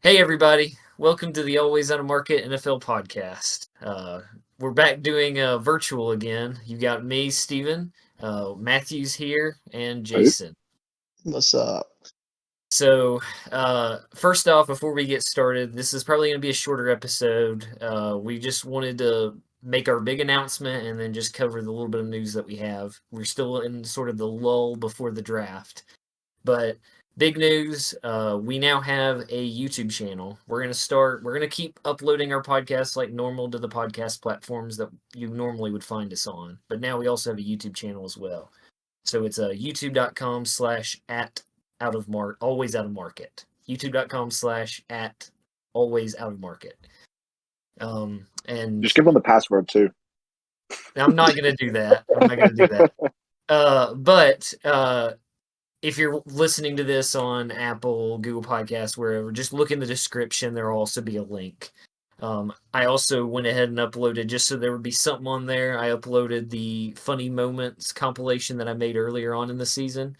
Hey everybody, welcome to the Always Out of Market NFL podcast. We're back doing virtual again. You got me, Steven, Matthew's here, and Right. Jason. What's up? So, first off, before we get started, this is probably going to be a shorter episode. We just wanted to make our big announcement and then just cover the little bit of news that we have. We're still in sort of the lull before the draft. But big news, we now have a YouTube channel. We're gonna keep uploading our podcasts like normal to the podcast platforms that you normally would find us on. But now we also have a YouTube channel as well. So it's youtube.com/at out of mark always out of market. youtube.com/at always out of market. And Just give them the password too. I'm not gonna do that. I'm not gonna do that. But if you're listening to this on Apple, Google Podcasts, wherever, just look in the description. There'll also be a link. I also went ahead and uploaded, just so there would be something on there, I uploaded the funny moments compilation that I made earlier on in the season.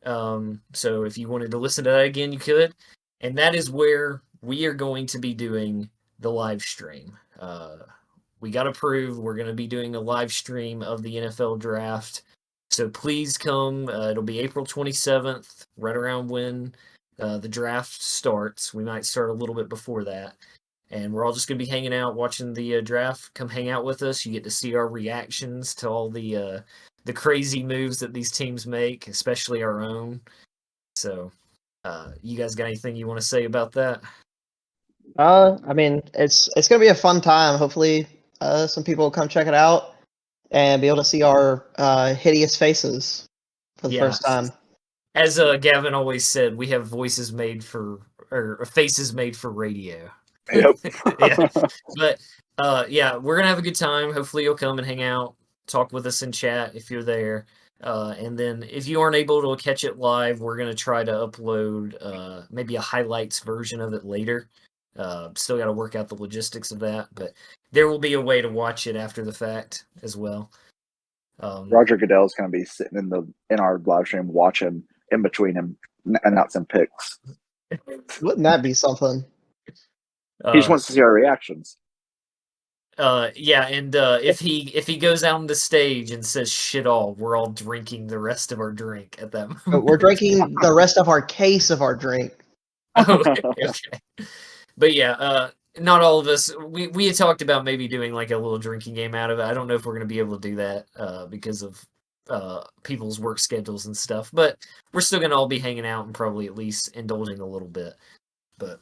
So if you wanted to listen to that again, you could. And that is where we are going to be doing the live stream. We got approved. We're going to be doing a live stream of the NFL draft. So please come. It'll be April 27th, right around when the draft starts. We might start a little bit before that. And we're all just going to be hanging out, watching the draft. Come hang out with us. You get to see our reactions to all the crazy moves that these teams make, especially our own. So, you guys got anything you want to say about that? It's gonna be a fun time. Hopefully, some people will come check it out and be able to see our hideous faces for the Yeah. first time. As Gavin always said, we have voices made for, or faces made for radio. Yep. Yeah. But yeah, we're gonna have a good time. Hopefully you'll come and hang out, talk with us in chat if you're there. And then if you aren't able to catch it live, we're gonna try to upload maybe a highlights version of it later. Still got to work out the logistics of that, but there will be a way to watch it after the fact as well. Roger Goodell's going to be sitting in our live stream watching in between him announcing picks. Wouldn't that be something? He just wants to see our reactions. Yeah, and if he goes out on the stage and says shit all, we're all drinking the rest of our drink at that moment. But we're drinking the rest of our case of our drink. Okay. But yeah, not all of us. We had talked about maybe doing like a little drinking game out of it. I don't know if we're gonna be able to do that because of people's work schedules and stuff. But we're still gonna all be hanging out and probably at least indulging a little bit. But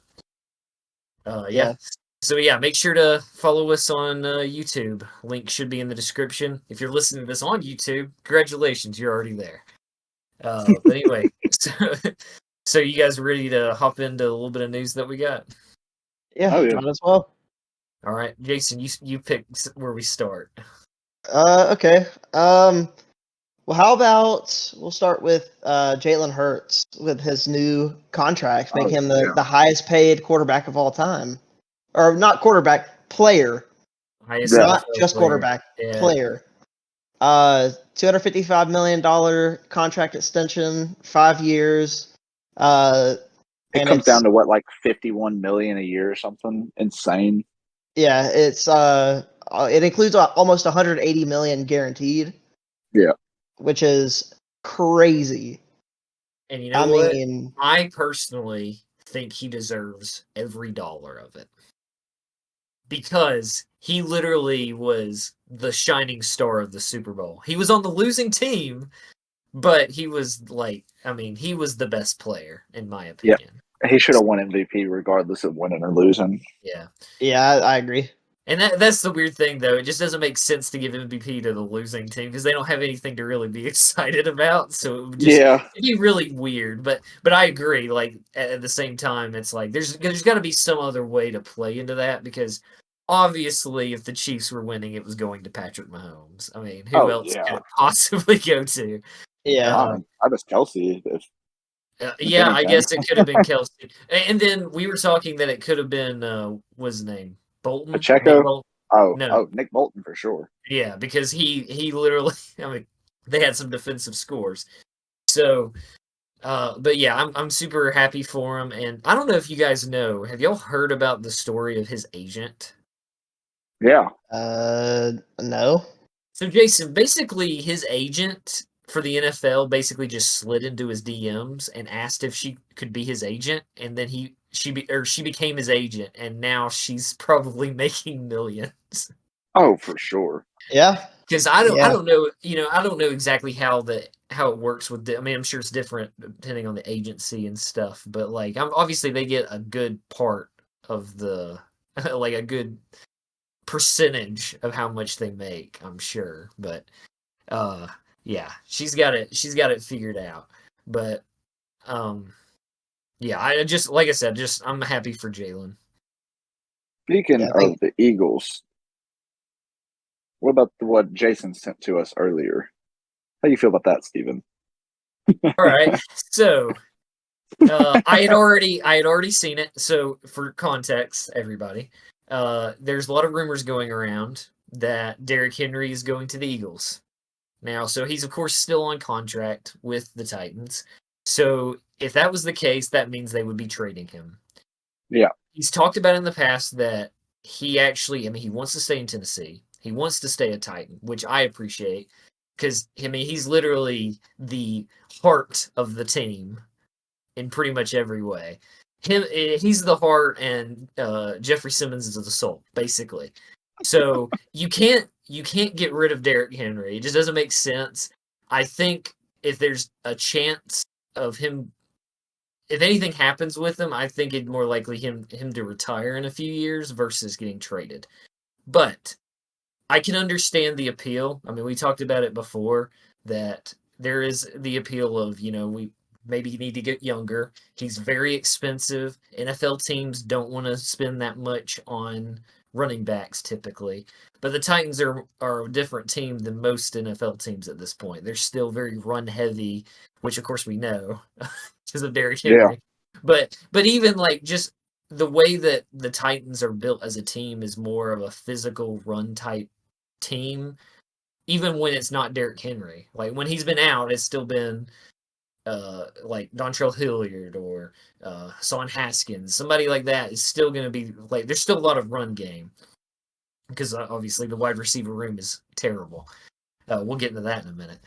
yeah. So yeah, make sure to follow us on YouTube. Link should be in the description. If you're listening to this on YouTube, congratulations, you're already there. But anyway, so you guys ready to hop into a little bit of news that we got? Yeah, Oh, yeah. might as well. All right, Jason, you pick where we start. Okay. Well, how about we'll start with Jalen Hurts with his new contract, make him the highest paid quarterback of all time. Or not quarterback, player. Highest Not NFL just player. quarterback, Yeah. player. $255 million contract extension, 5 years. It And comes it's down to what, like 51 million a year or something insane. yeah, it includes almost 180 million guaranteed. Yeah. Which is crazy. And you know what? I personally think he deserves every dollar of it. Because he literally was the shining star of the Super Bowl. He was on the losing team, but he was like, I mean, he was the best player, in my opinion. He should have won MVP regardless of winning or losing. Yeah. Yeah, I agree. And that's the weird thing, though. It just doesn't make sense to give MVP to the losing team because they don't have anything to really be excited about. So it would just it'd be really weird. But I agree. Like at the same time, it's like there's got to be some other way to play into that because obviously, if the Chiefs were winning, it was going to Patrick Mahomes. I mean, who else could it possibly go to? Yeah, I was Kelsey. Yeah, I guess it could have been Kelsey. And then we were talking that it could have been what's his name? Bolton? Pacheco? No. Nick Bolton for sure. Yeah, because he literally, I mean, they had some defensive scores. So, But yeah, I'm super happy for him, and I don't know if you guys know. Have y'all heard about the story of his agent? Yeah. No. So Jason, basically, his agent for the NFL basically just slid into his DMs and asked if she could be his agent, and then she became his agent, and now she's probably making millions. Oh, for sure. Yeah. Because I Yeah. don't know, I don't know exactly how it works with. I mean, I'm sure it's different depending on the agency and stuff, but like, obviously they get a good part of the like a good percentage of how much they make. I'm sure, but yeah, she's got it figured out. But yeah, I just like I said, just I'm happy for Jalen. Speaking Yeah, of the Eagles, what about what Jason sent to us earlier? How do you feel about that, Steven? All right, so I had already seen it. So for context, everybody, there's a lot of rumors going around that Derrick Henry is going to the Eagles now. So he's of course still on contract with the Titans. So if that was the case, that means they would be trading him. Yeah. He's talked about in the past that he actually, I mean, he wants to stay in Tennessee. He wants to stay a Titan, which I appreciate because I mean he's literally the heart of the team in pretty much every way. He's the heart, and Jeffrey Simmons is the soul, basically. So you can't get rid of Derrick Henry. It just doesn't make sense. I think if there's a chance of him, if anything happens with him, I think it's more likely him to retire in a few years versus getting traded. But I can understand the appeal. I mean, we talked about it before that there is the appeal of, we maybe need to get younger. He's very expensive. NFL teams don't want to spend that much on running backs typically. But the Titans are a different team than most NFL teams at this point. They're still very run heavy, which of course we know because of Derrick Yeah. Henry. But even like just the way that the Titans are built as a team is more of a physical run type team, even when it's not Derrick Henry. Like when he's been out, it's still been like Dontrell Hilliard or Hassan Haskins. Somebody like that is still going to be like. There's still a lot of run game because obviously the wide receiver room is terrible. We'll get into that in a minute.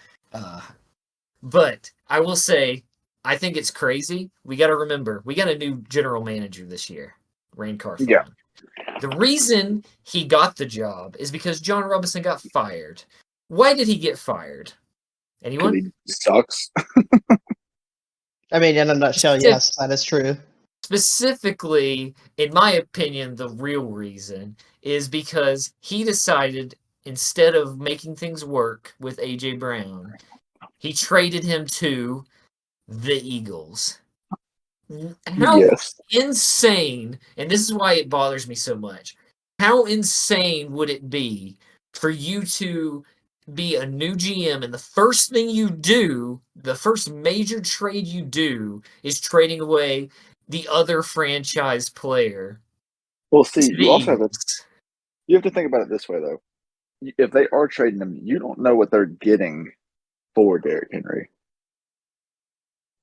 But I will say, I think it's crazy. We got to remember, we got a new general manager this year, Rand Carthon. Yeah. The reason he got the job is because John Robinson got fired. Why did he get fired? Anyone? He sucks. I mean, in a nutshell, yes, that is true. Specifically, in my opinion, the real reason is because he decided instead of making things work with A.J. Brown, he traded him to the Eagles. How insane, and this is why it bothers me so much, how insane would it be for you to be a new GM and the first thing you do, the first major trade you do is trading away the other franchise player? Well, see, you also have to think about it this way though. If they are trading him, you don't know what they're getting for Derrick Henry.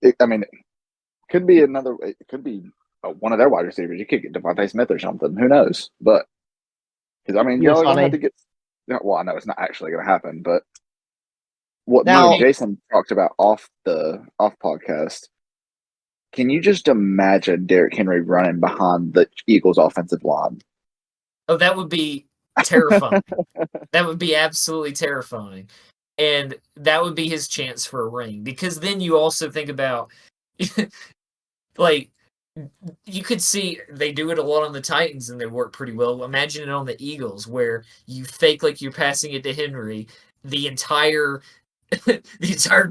It could be one of their wide receivers. You could get Devontae Smith or something. Who knows? But because y'all gonna have to get. Well, I know it's not actually going to happen, but what me and Jason talked about off podcast. Can you just imagine Derrick Henry running behind the Eagles' offensive line? Oh, that would be terrifying. That would be absolutely terrifying. And that would be his chance for a ring. Because then you also think about, like, you could see they do it a lot on the Titans and they work pretty well. Imagine it on the Eagles where you fake like you're passing it to Henry. The entire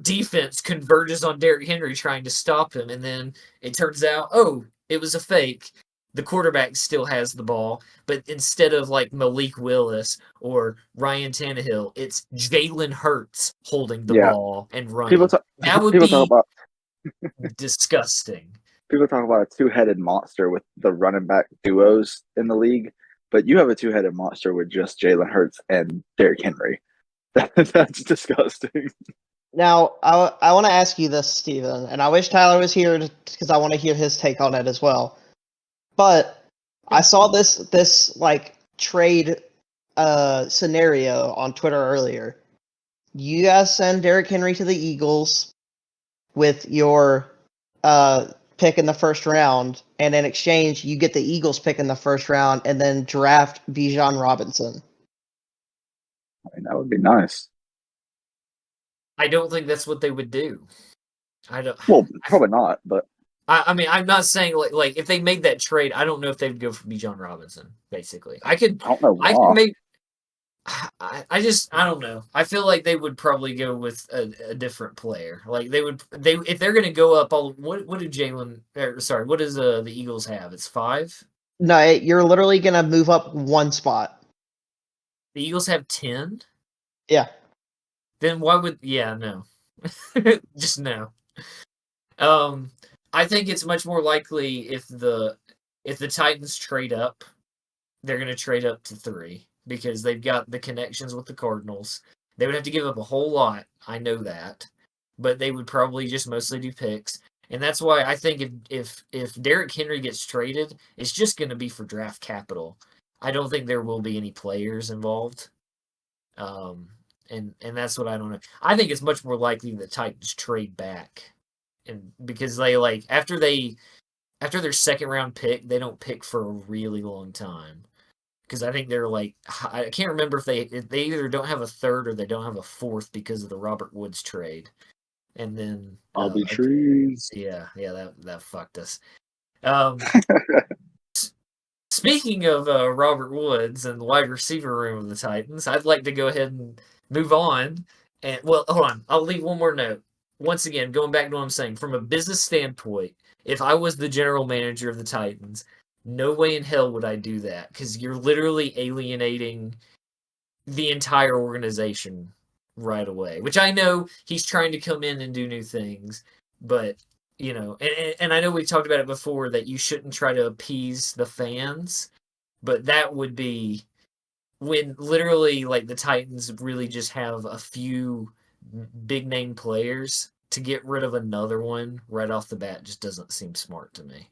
defense converges on Derrick Henry trying to stop him. And then it turns out, oh, it was a fake. The quarterback still has the ball, but instead of like Malik Willis or Ryan Tannehill, it's Jalen Hurts holding the ball and running. That would be disgusting. People talk about a two-headed monster with the running back duos in the league, but you have a two-headed monster with just Jalen Hurts and Derrick Henry. That's disgusting. Now, I want to ask you this, Steven, and I wish Tyler was here because I want to hear his take on it as well. But I saw this like trade scenario on Twitter earlier. You guys send Derrick Henry to the Eagles with your pick in the first round, and in exchange, you get the Eagles pick in the first round, and then draft Bijan Robinson. I mean, that would be nice. I don't think that's what they would do. I don't. Well, probably not, but I mean, I'm not saying like if they made that trade, I don't know if they would go for Bijan Robinson. Basically, I don't know why. I could make. I don't know. I feel like they would probably go with a different player. Like if they're going to go up. What do Jalen? What does the Eagles have? It's 5. No, you're literally going to move up one spot. The Eagles have 10. Yeah. Then why would? Yeah, no. Just no. I think it's much more likely if the Titans trade up, they're going to trade up to 3 because they've got the connections with the Cardinals. They would have to give up a whole lot. I know that, but they would probably just mostly do picks, and that's why I think if Derrick Henry gets traded, it's just going to be for draft capital. I don't think there will be any players involved. And that's what I don't know. I think it's much more likely the Titans trade back. And because they after their second round pick, they don't pick for a really long time. Because I think they're I can't remember if they either don't have a third or they don't have a fourth because of the Robert Woods trade. And then I'll be trees. Yeah, that fucked us. Speaking of Robert Woods and the wide receiver room of the Titans, I'd like to go ahead and move on. And hold on, I'll leave one more note. Once again, going back to what I'm saying, from a business standpoint, if I was the general manager of the Titans, no way in hell would I do that because you're literally alienating the entire organization right away. Which I know he's trying to come in and do new things, but and I know we've talked about it before that you shouldn't try to appease the fans, but that would be when literally the Titans really just have a few big name players. To get rid of another one right off the bat just doesn't seem smart to me.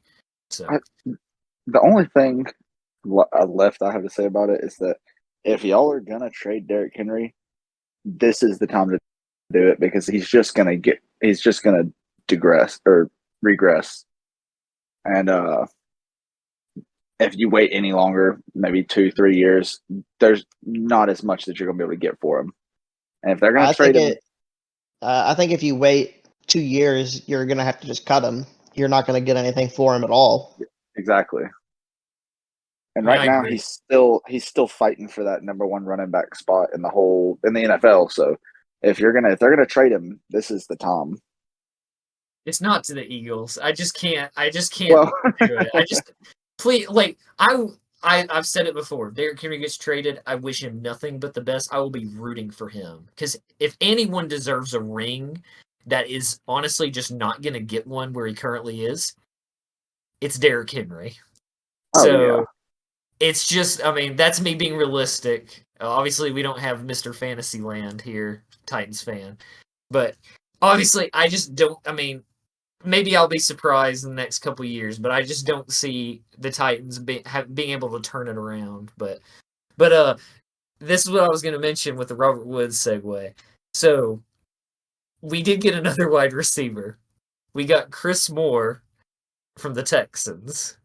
So the only thing left I have to say about it is that if y'all are gonna trade Derrick Henry, this is the time to do it because he's just gonna regress. And if you wait any longer, maybe 2-3 years, there's not as much that you're gonna be able to get for him. And if they're gonna trade him, I think if you wait 2 years, you're gonna have to just cut him. You're not gonna get anything for him at all. Exactly. And right now he's still fighting for that number 1 running back spot in the NFL. So if they're gonna trade him, this is the time. It's not to the Eagles. I just can't do it. I just please I've said it before. If Derrick Henry gets traded, I wish him nothing but the best. I will be rooting for him because if anyone deserves a ring that is honestly just not going to get one where he currently is, it's Derrick Henry. It's just, I mean, that's me being realistic. Obviously, we don't have Mr. Fantasyland here, Titans fan. But obviously, I just don't, I mean, maybe I'll be surprised in the next couple of years, but I just don't see the Titans being able to turn it around. But this is what I was going to mention with the Robert Woods segue. So, we did get another wide receiver. We got Chris Moore from the Texans.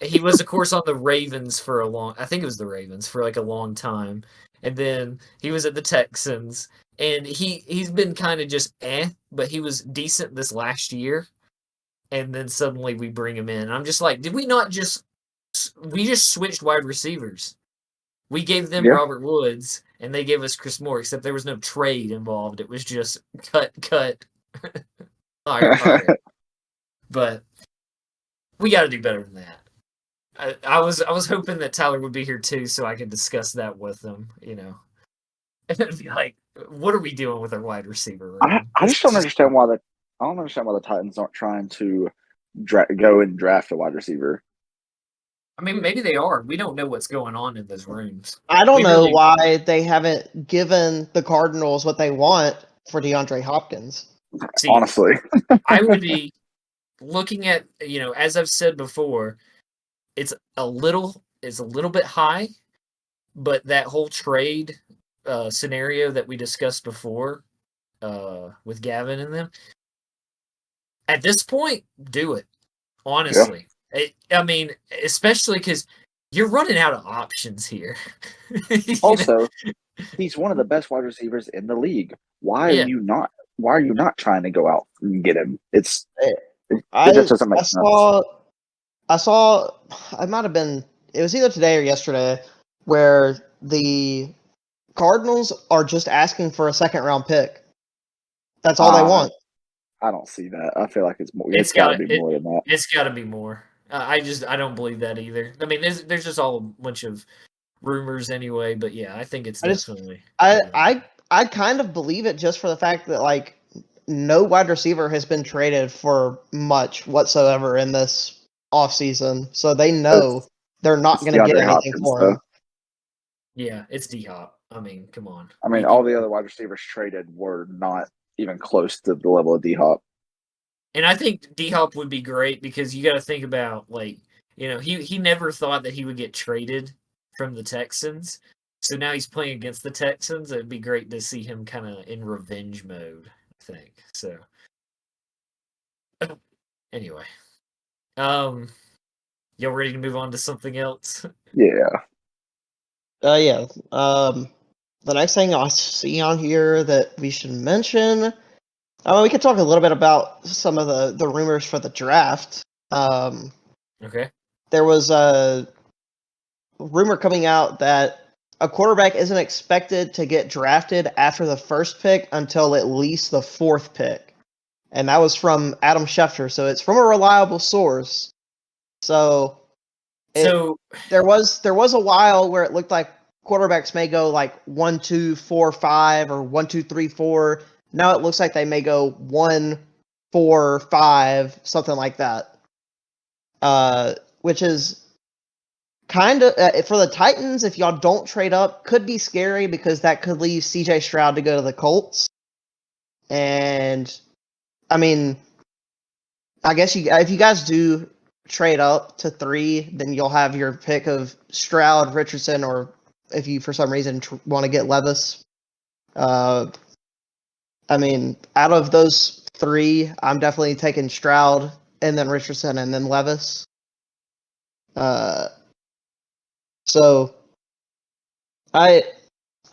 He was, of course, on the Ravens for a long time. And then he was at the Texans. And he's been kind of just but he was decent this last year. And then suddenly we bring him in. And I'm just like, did we just switched wide receivers. We gave them Robert Woods, and they gave us Chris Moore, except there was no trade involved. It was just cut, fire. But we got to do better than that. I was hoping that Tyler would be here too, so I could discuss that with him. It'd be like, what are we doing with our wide receiver? I just don't understand why the Titans aren't trying to go and draft a wide receiver. I mean, maybe they are. We don't know what's going on in those rooms. I don't know why they haven't given the Cardinals what they want for DeAndre Hopkins. See, honestly, I would be looking at, as I've said before, it's a little bit high, but that whole trade scenario that we discussed before with Gavin and them, at this point, do it. Honestly. Yeah. I mean, especially because you're running out of options here. Also, he's one of the best wide receivers in the league. Why are you not trying to go out and get him? It just doesn't make sense. I saw it might have been, it was either today or yesterday, where the Cardinals are just asking for a second-round pick. That's all they want. I don't see that. I feel like it's more. It's got to be more than that. It's got to be more. I don't believe that either. I mean, there's just all a bunch of rumors anyway. But yeah, I think it's definitely. I kind of believe it just for the fact that like no wide receiver has been traded for much whatsoever in this offseason, so they know they're not going to get anything for him. Yeah, it's D-Hop. I mean, come on. I mean, all the other wide receivers traded were not even close to the level of D-Hop. And I think D-Hop would be great because you got to think about, like, he never thought that he would get traded from the Texans. So now he's playing against the Texans. It'd be great to see him kind of in revenge mode, I think. So, anyway. Y'all ready to move on to something else? Yeah. Yeah. The next thing I see on here that we should mention, we could talk a little bit about some of the rumors for the draft. Okay. There was a rumor coming out that a quarterback isn't expected to get drafted after the first pick until at least the fourth pick. And that was from Adam Schefter, so it's from a reliable source. So there was a while where it looked like quarterbacks may go like 1, 2, 4, 5 or 1, 2, 3, 4. Now it looks like they may go 1, 4, 5, something like that. Which is kind of for the Titans, if y'all don't trade up, could be scary because that could leave CJ Stroud to go to the Colts. And I mean, I guess if you guys do trade up to 3, then you'll have your pick of Stroud, Richardson, or if you for some reason want to get Levis. I mean, out of those 3, I'm definitely taking Stroud and then Richardson and then Levis. So I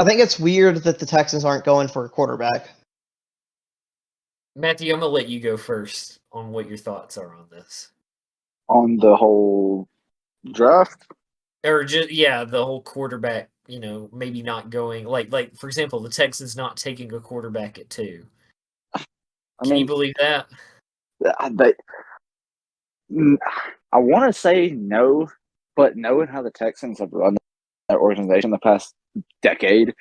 think it's weird that the Texans aren't going for a quarterback. Matthew, I'm gonna let you go first on what your thoughts are on this. On the whole draft? Or just the whole quarterback, maybe not going like for example, the Texans not taking a quarterback at 2. Can you believe that? I want to say no, but knowing how the Texans have run their organization the past decade,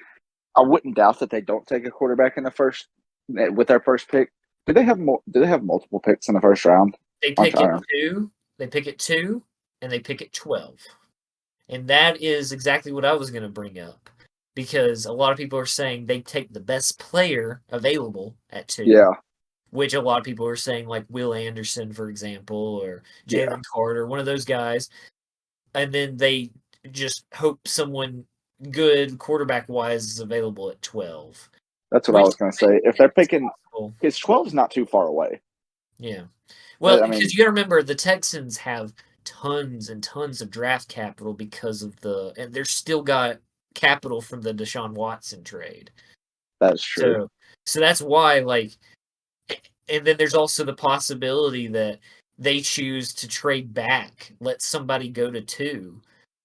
I wouldn't doubt that they don't take a quarterback in the first with their first pick. Do they have multiple picks in the first round? They pick at 2. They pick at 2, and they pick at 12. And that is exactly what I was going to bring up, because a lot of people are saying they take the best player available at 2. Yeah. Which a lot of people are saying, like Will Anderson, for example, or Jalen Carter, one of those guys. And then they just hope someone good quarterback-wise is available at 12. That's what I was going to say. If they're picking, because 12 is not too far away. Yeah. Well, because you got to remember, the Texans have tons and tons of draft capital because of and they're still got capital from the Deshaun Watson trade. That's true. So that's why, like, and then there's also the possibility that they choose to trade back, let somebody go to 2,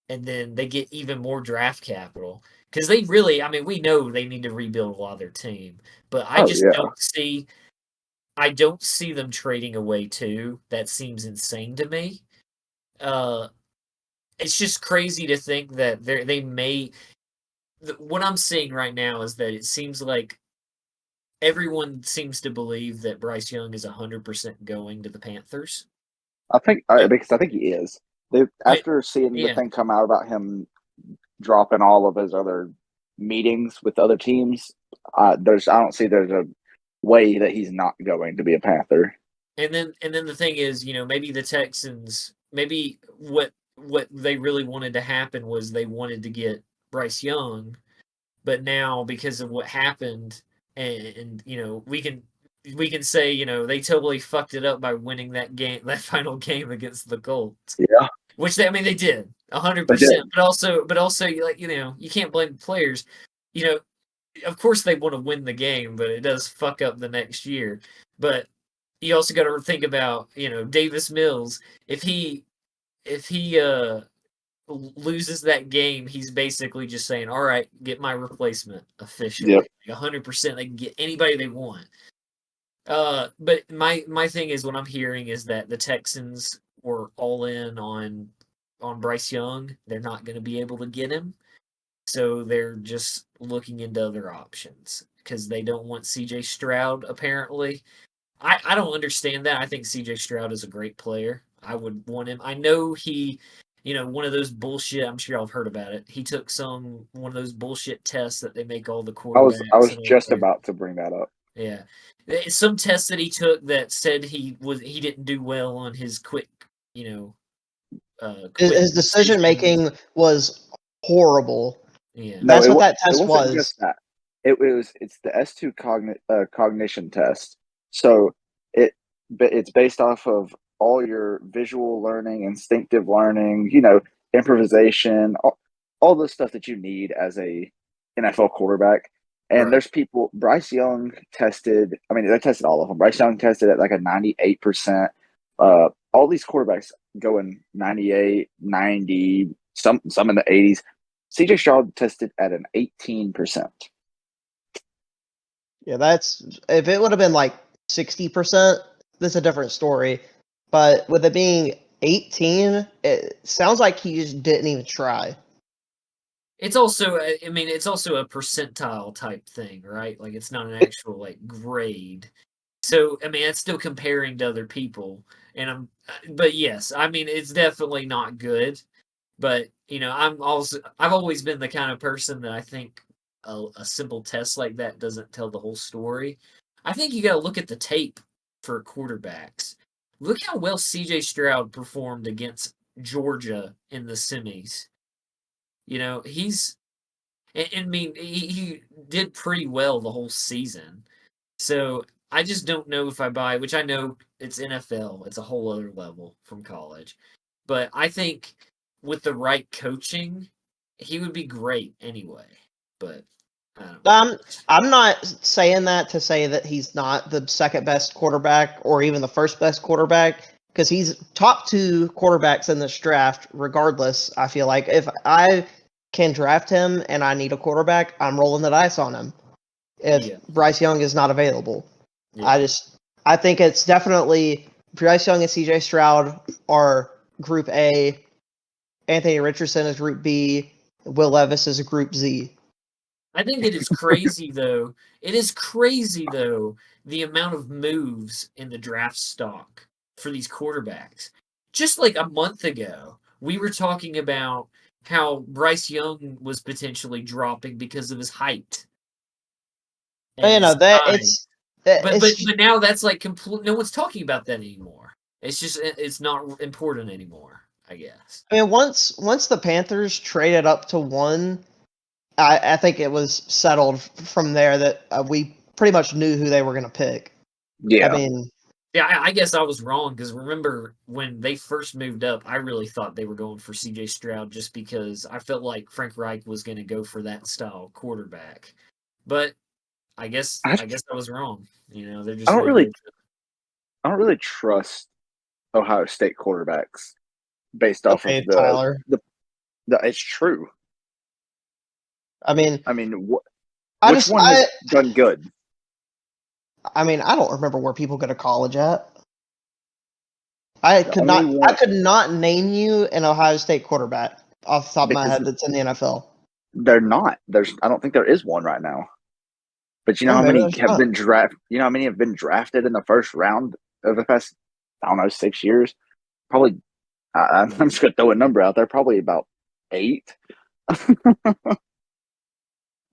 and then they get even more draft capital. Because they really, I mean, we know they need to rebuild a lot of their team, but I don't see them trading away 2. That seems insane to me. It's just crazy to think that they may. What I'm seeing right now is that it seems like everyone seems to believe that Bryce Young is 100% going to the Panthers. Because I think he is. After seeing the thing come out about him dropping all of his other meetings with other teams, I don't see there's a way that he's not going to be a Panther. And then the thing is, maybe the Texans, maybe what they really wanted to happen was they wanted to get Bryce Young, but now because of what happened, and we can say they totally fucked it up by winning that final game against the Colts. Yeah, which they did 100%. But also you can't blame the players. Of course they want to win the game, but it does fuck up the next year. But you also got to think about Davis Mills. If he loses that game, he's basically just saying, all right, get my replacement officially. Yep. 100%. They can get anybody they want. But my thing is, what I'm hearing is that the Texans were all in on Bryce Young. They're not going to be able to get him. So they're just looking into other options because they don't want CJ Stroud, apparently. I don't understand that. I think CJ Stroud is a great player. I would want him. I know he, one of those bullshit, I'm sure y'all have heard about it. He took one of those bullshit tests that they make all the quarterbacks. I was just about to bring that up. Yeah. Some tests that he took that said he didn't do well on his quick, his decision making was horrible. Yeah. That's what that test was. Just that. It's the S2 cognition test. So it's based off of all your visual learning, instinctive learning, improvisation, all the stuff that you need as a NFL quarterback. And there's people, Bryce Young tested, they tested all of them. Bryce Young tested at like a 98%. All these quarterbacks going 98, 90, some in the 80s. CJ Stroud tested at an 18%. Yeah, if it would have been like 60%, that's a different story. But with it being 18, it sounds like he just didn't even try. It's also, it's also a percentile type thing, right? Like, it's not an actual, grade. So, it's still comparing to other people. But yes, it's definitely not good. But, I've always been the kind of person that I think a simple test like that doesn't tell the whole story. I think you got to look at the tape for quarterbacks. Look how well CJ Stroud performed against Georgia in the semis. He did pretty well the whole season. So I just don't know if I buy, which I know it's NFL. It's a whole other level from college. But I think with the right coaching, he would be great anyway. But I don't know. I'm not saying that to say that he's not the second best quarterback or even the first best quarterback, because he's top 2 quarterbacks in this draft regardless. I feel like if I can draft him and I need a quarterback, I'm rolling the dice on him if Bryce Young is not available. Yeah. I think it's definitely Bryce Young and CJ Stroud are Group A, Anthony Richardson is Group B, Will Levis is Group Z. I think it is crazy though. It is crazy though, the amount of moves in the draft stock for these quarterbacks. Just like a month ago, we were talking about how Bryce Young was potentially dropping because of his height. But now that's like complete. No one's talking about that anymore. It's not important anymore, I guess. Once the Panthers traded up to 1, I think it was settled from there that we pretty much knew who they were going to pick. Yeah. I guess I was wrong because remember when they first moved up, I really thought they were going for CJ Stroud just because I felt like Frank Reich was going to go for that style quarterback. But I guess I was wrong. They're just. I don't really trust Ohio State quarterbacks based off of Tyler. It's true. Which one has done good? I don't remember where people go to college at. I could not name you an Ohio State quarterback off the top of my head that's in the NFL. They're not. I don't think there is one right now. But how many have been drafted? How many have been drafted in the first round of the past, 6 years? Probably, I'm just going to throw a number out there, probably about 8.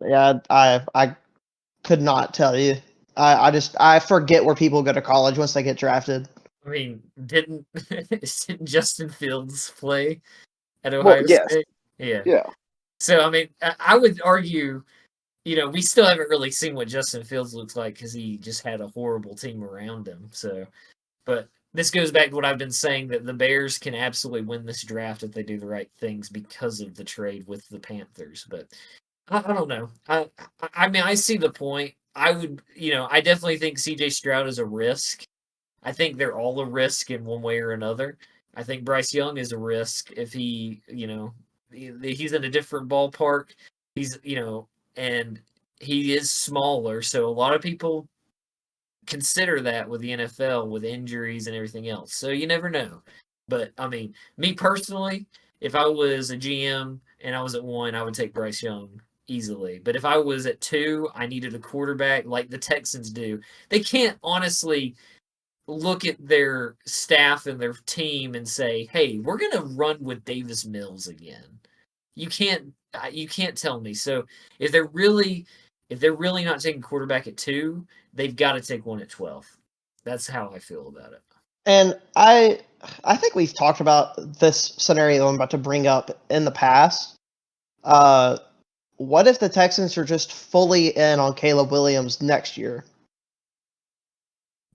Yeah, I could not tell you. I forget where people go to college once they get drafted. I mean, didn't Justin Fields play at Well, Ohio yes. State? Yeah. Yeah. So, I mean, I would argue, we still haven't really seen what Justin Fields looks like because he just had a horrible team around him. So, but this goes back to what I've been saying, that the Bears can absolutely win this draft if they do the right things because of the trade with the Panthers. But I don't know. I mean, I see the point. I would, I definitely think CJ Stroud is a risk. I think they're all a risk in one way or another. I think Bryce Young is a risk if he, he's in a different ballpark. He's, and he is smaller. So a lot of people consider that with the NFL, with injuries and everything else. So you never know. But I mean, me personally, if I was a GM and I was at 1, I would take Bryce Young easily. But if I was at 2, I needed a quarterback like the Texans do. They can't honestly look at their staff and their team and say, "Hey, we're going to run with Davis Mills again." You can't tell me. So if they're really not taking quarterback at 2, they've got to take one at 12. That's how I feel about it. And I think we've talked about this scenario I'm about to bring up in the past. What if the Texans are just fully in on Caleb Williams next year?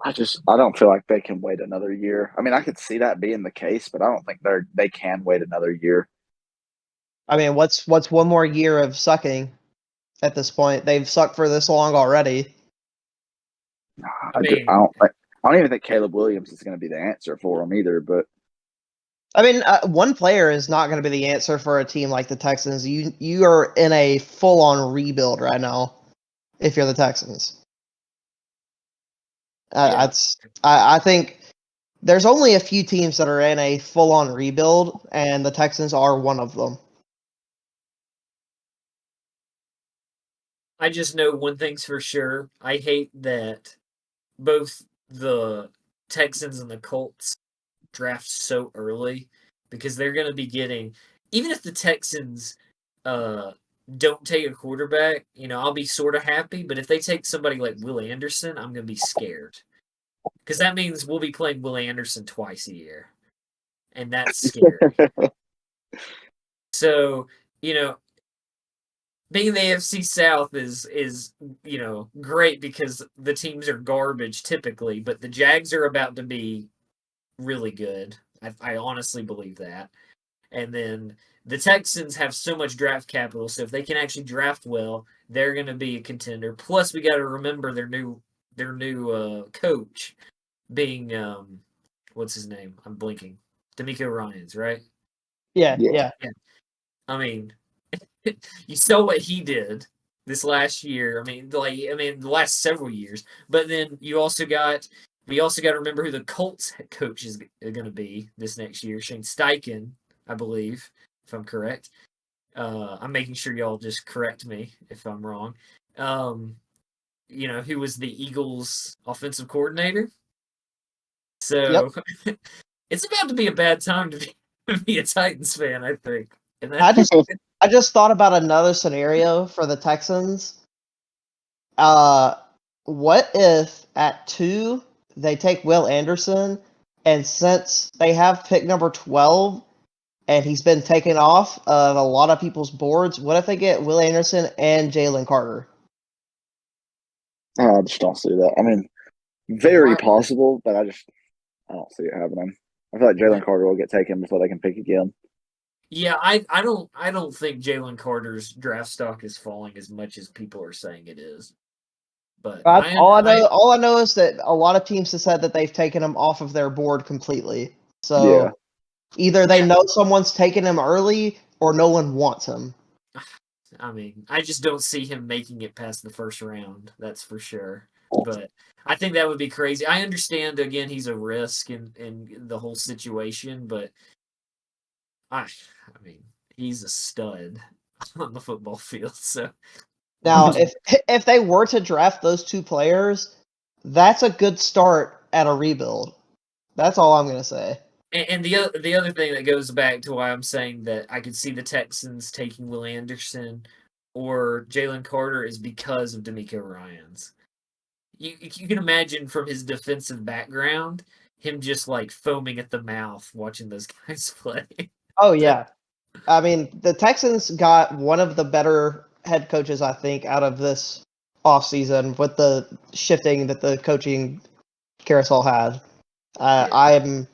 I don't feel like they can wait another year. I mean, I could see that being the case, but I don't think they can wait another year. I mean, what's one more year of sucking at this point? They've sucked for this long already. I don't even think Caleb Williams is going to be the answer for them either. But I mean, one player is not going to be the answer for a team like the Texans. You are in a full-on rebuild right now if you're the Texans. I think there's only a few teams that are in a full-on rebuild, and the Texans are one of them. I just know one thing's for sure. I hate that both the Texans and the Colts draft so early, because they're going to be getting, even if the Texans don't take a quarterback, I'll be sort of happy. But if they take somebody like Will Anderson, I'm going to be scared, because that means we'll be playing Will Anderson twice a year, and that's scary. So, being in the AFC South is great because the teams are garbage typically, but the Jags are about to be really good. I honestly believe that. And then the Texans have so much draft capital, so if they can actually draft well, they're going to be a contender. Plus, we got to remember their new coach being what's his name? I'm blinking. DeMeco Ryans, right? Yeah. I mean, you saw what he did this last year. I mean, the last several years. But then we also got to remember who the Colts coach is going to be this next year. Shane Steichen, I believe, if I'm correct. I'm making sure y'all just correct me if I'm wrong. Who was the Eagles offensive coordinator. So yep. It's about to be a bad time to be a Titans fan, I think. And I just thought about another scenario for the Texans. What if at 2 they take Will Anderson, and since they have pick number 12 and he's been taken off of a lot of people's boards, what if they get Will Anderson and Jalen Carter? I just don't see that. I mean, very possible, but I don't see it happening. I feel like Jalen Carter will get taken before they can pick again. Yeah, I don't think Jalen Carter's draft stock is falling as much as people are saying it is. But all I know is that a lot of teams have said that they've taken him off of their board completely. So either they know someone's taken him early or no one wants him. I mean, I just don't see him making it past the first round. That's for sure. But I think that would be crazy. I understand, again, he's a risk in the whole situation, but I mean, he's a stud on the football field. So now, if they were to draft those 2 players, that's a good start at a rebuild. That's all I'm going to say. And the other thing that goes back to why I'm saying that I could see the Texans taking Will Anderson or Jalen Carter is because of DeMeco Ryans. You can imagine from his defensive background, him just like foaming at the mouth watching those guys play. Oh yeah, I mean the Texans got one of the better head coaches I think out of this offseason with the shifting that the coaching carousel had. I am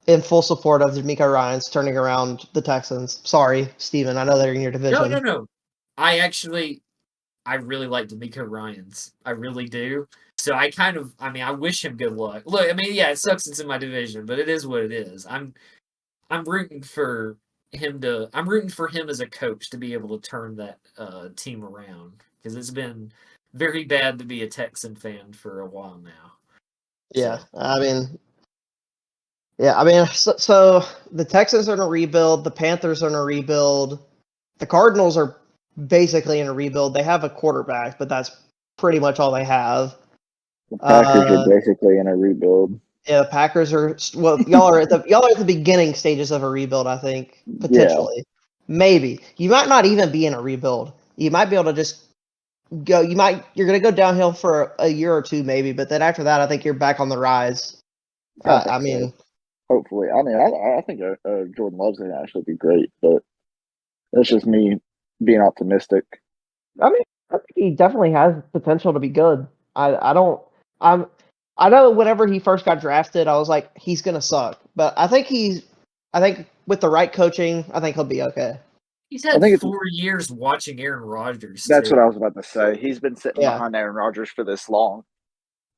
in full support of DeMeco Ryans turning around the Texans. Sorry, Steven, I know they're in your division. No. I really like DeMeco Ryans. I really do. So I wish him good luck. Look, I mean, yeah, it sucks it's in my division, but it is what it is. I'm rooting for him as a coach to be able to turn that team around because it's been very bad to be a Texan fan for a while now. Yeah, so the Texans are in a rebuild. The Panthers are in a rebuild. The Cardinals are basically in a rebuild. They have a quarterback, but that's pretty much all they have. The Packers are basically in a rebuild. Yeah, the Packers are. Well, y'all are at the beginning stages of a rebuild. I think potentially, maybe you might not even be in a rebuild. You might be able to just go. You're going to go downhill for a year or two, maybe, but then after that, I think you're back on the rise. I mean, hopefully, I think Jordan Love's going to actually be great, but that's just me being optimistic. I mean, I think he definitely has potential to be good. I know whenever he first got drafted, I was like, he's gonna suck. But I think with the right coaching, I think he'll be okay. He's had 4 years watching Aaron Rodgers. That's what I was about to say. He's been sitting behind Aaron Rodgers for this long.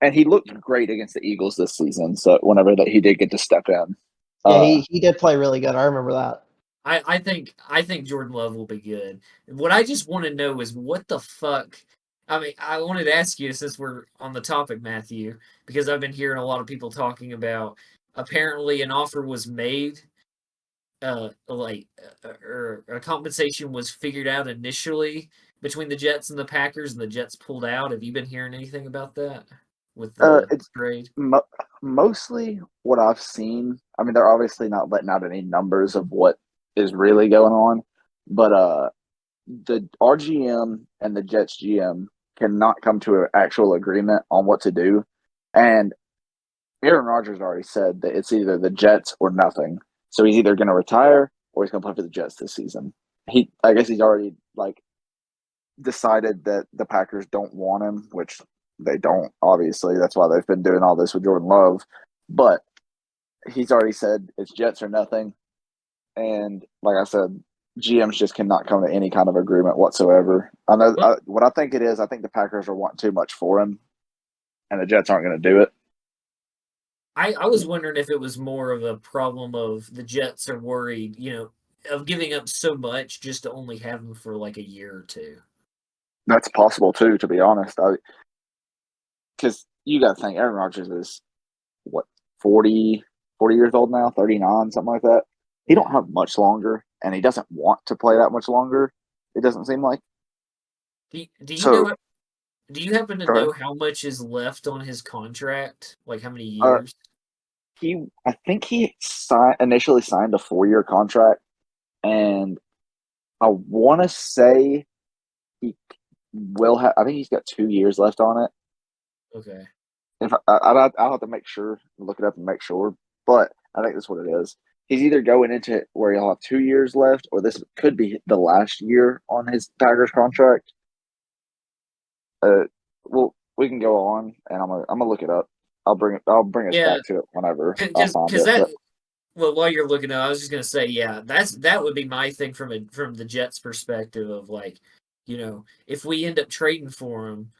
And he looked great against the Eagles this season. So whenever he did get to step in. Yeah, he did play really good. I remember that. I think Jordan Love will be good. What I just want to know is what the fuck. I mean, I wanted to ask you since we're on the topic, Matthew, because I've been hearing a lot of people talking about apparently an offer was made, or a compensation was figured out initially between the Jets and the Packers, and the Jets pulled out. Have you been hearing anything about that with the trade? Mostly what I've seen. I mean, they're obviously not letting out any numbers of what is really going on, but the RGM and the Jets GM cannot come to an actual agreement on what to do, and Aaron Rodgers already said that it's either the Jets or nothing. So he's either going to retire or he's going to play for the Jets this season. I guess he's already decided that the Packers don't want him, which they don't. Obviously, that's why they've been doing all this with Jordan Love. But he's already said it's Jets or nothing. And like I said, GMs just cannot come to any kind of agreement whatsoever. I know what I think it is. I think the Packers are wanting too much for him, and the Jets aren't going to do it. I was wondering if it was more of a problem of the Jets are worried, of giving up so much just to only have him for like a year or two. That's possible too, to be honest. Because you got to think Aaron Rodgers is 40 years old now, 39, something like that. He don't have much longer, and he doesn't want to play that much longer. It doesn't seem like. Do you happen to know how much is left on his contract? Like how many years? I think he initially signed a 4-year contract, and I want to say he will have. I think he's got 2 years left on it. Okay. I'll have to look it up and make sure, but I think that's what it is. He's either going into it where he'll have 2 years left, or this could be the last year on his Packers contract. Well, we can go on, and I'm gonna look it up. I'll bring us back to it whenever I find it. Well, while you're looking at it, I was just gonna say, yeah, that would be my thing from the Jets' perspective of if we end up trading for him,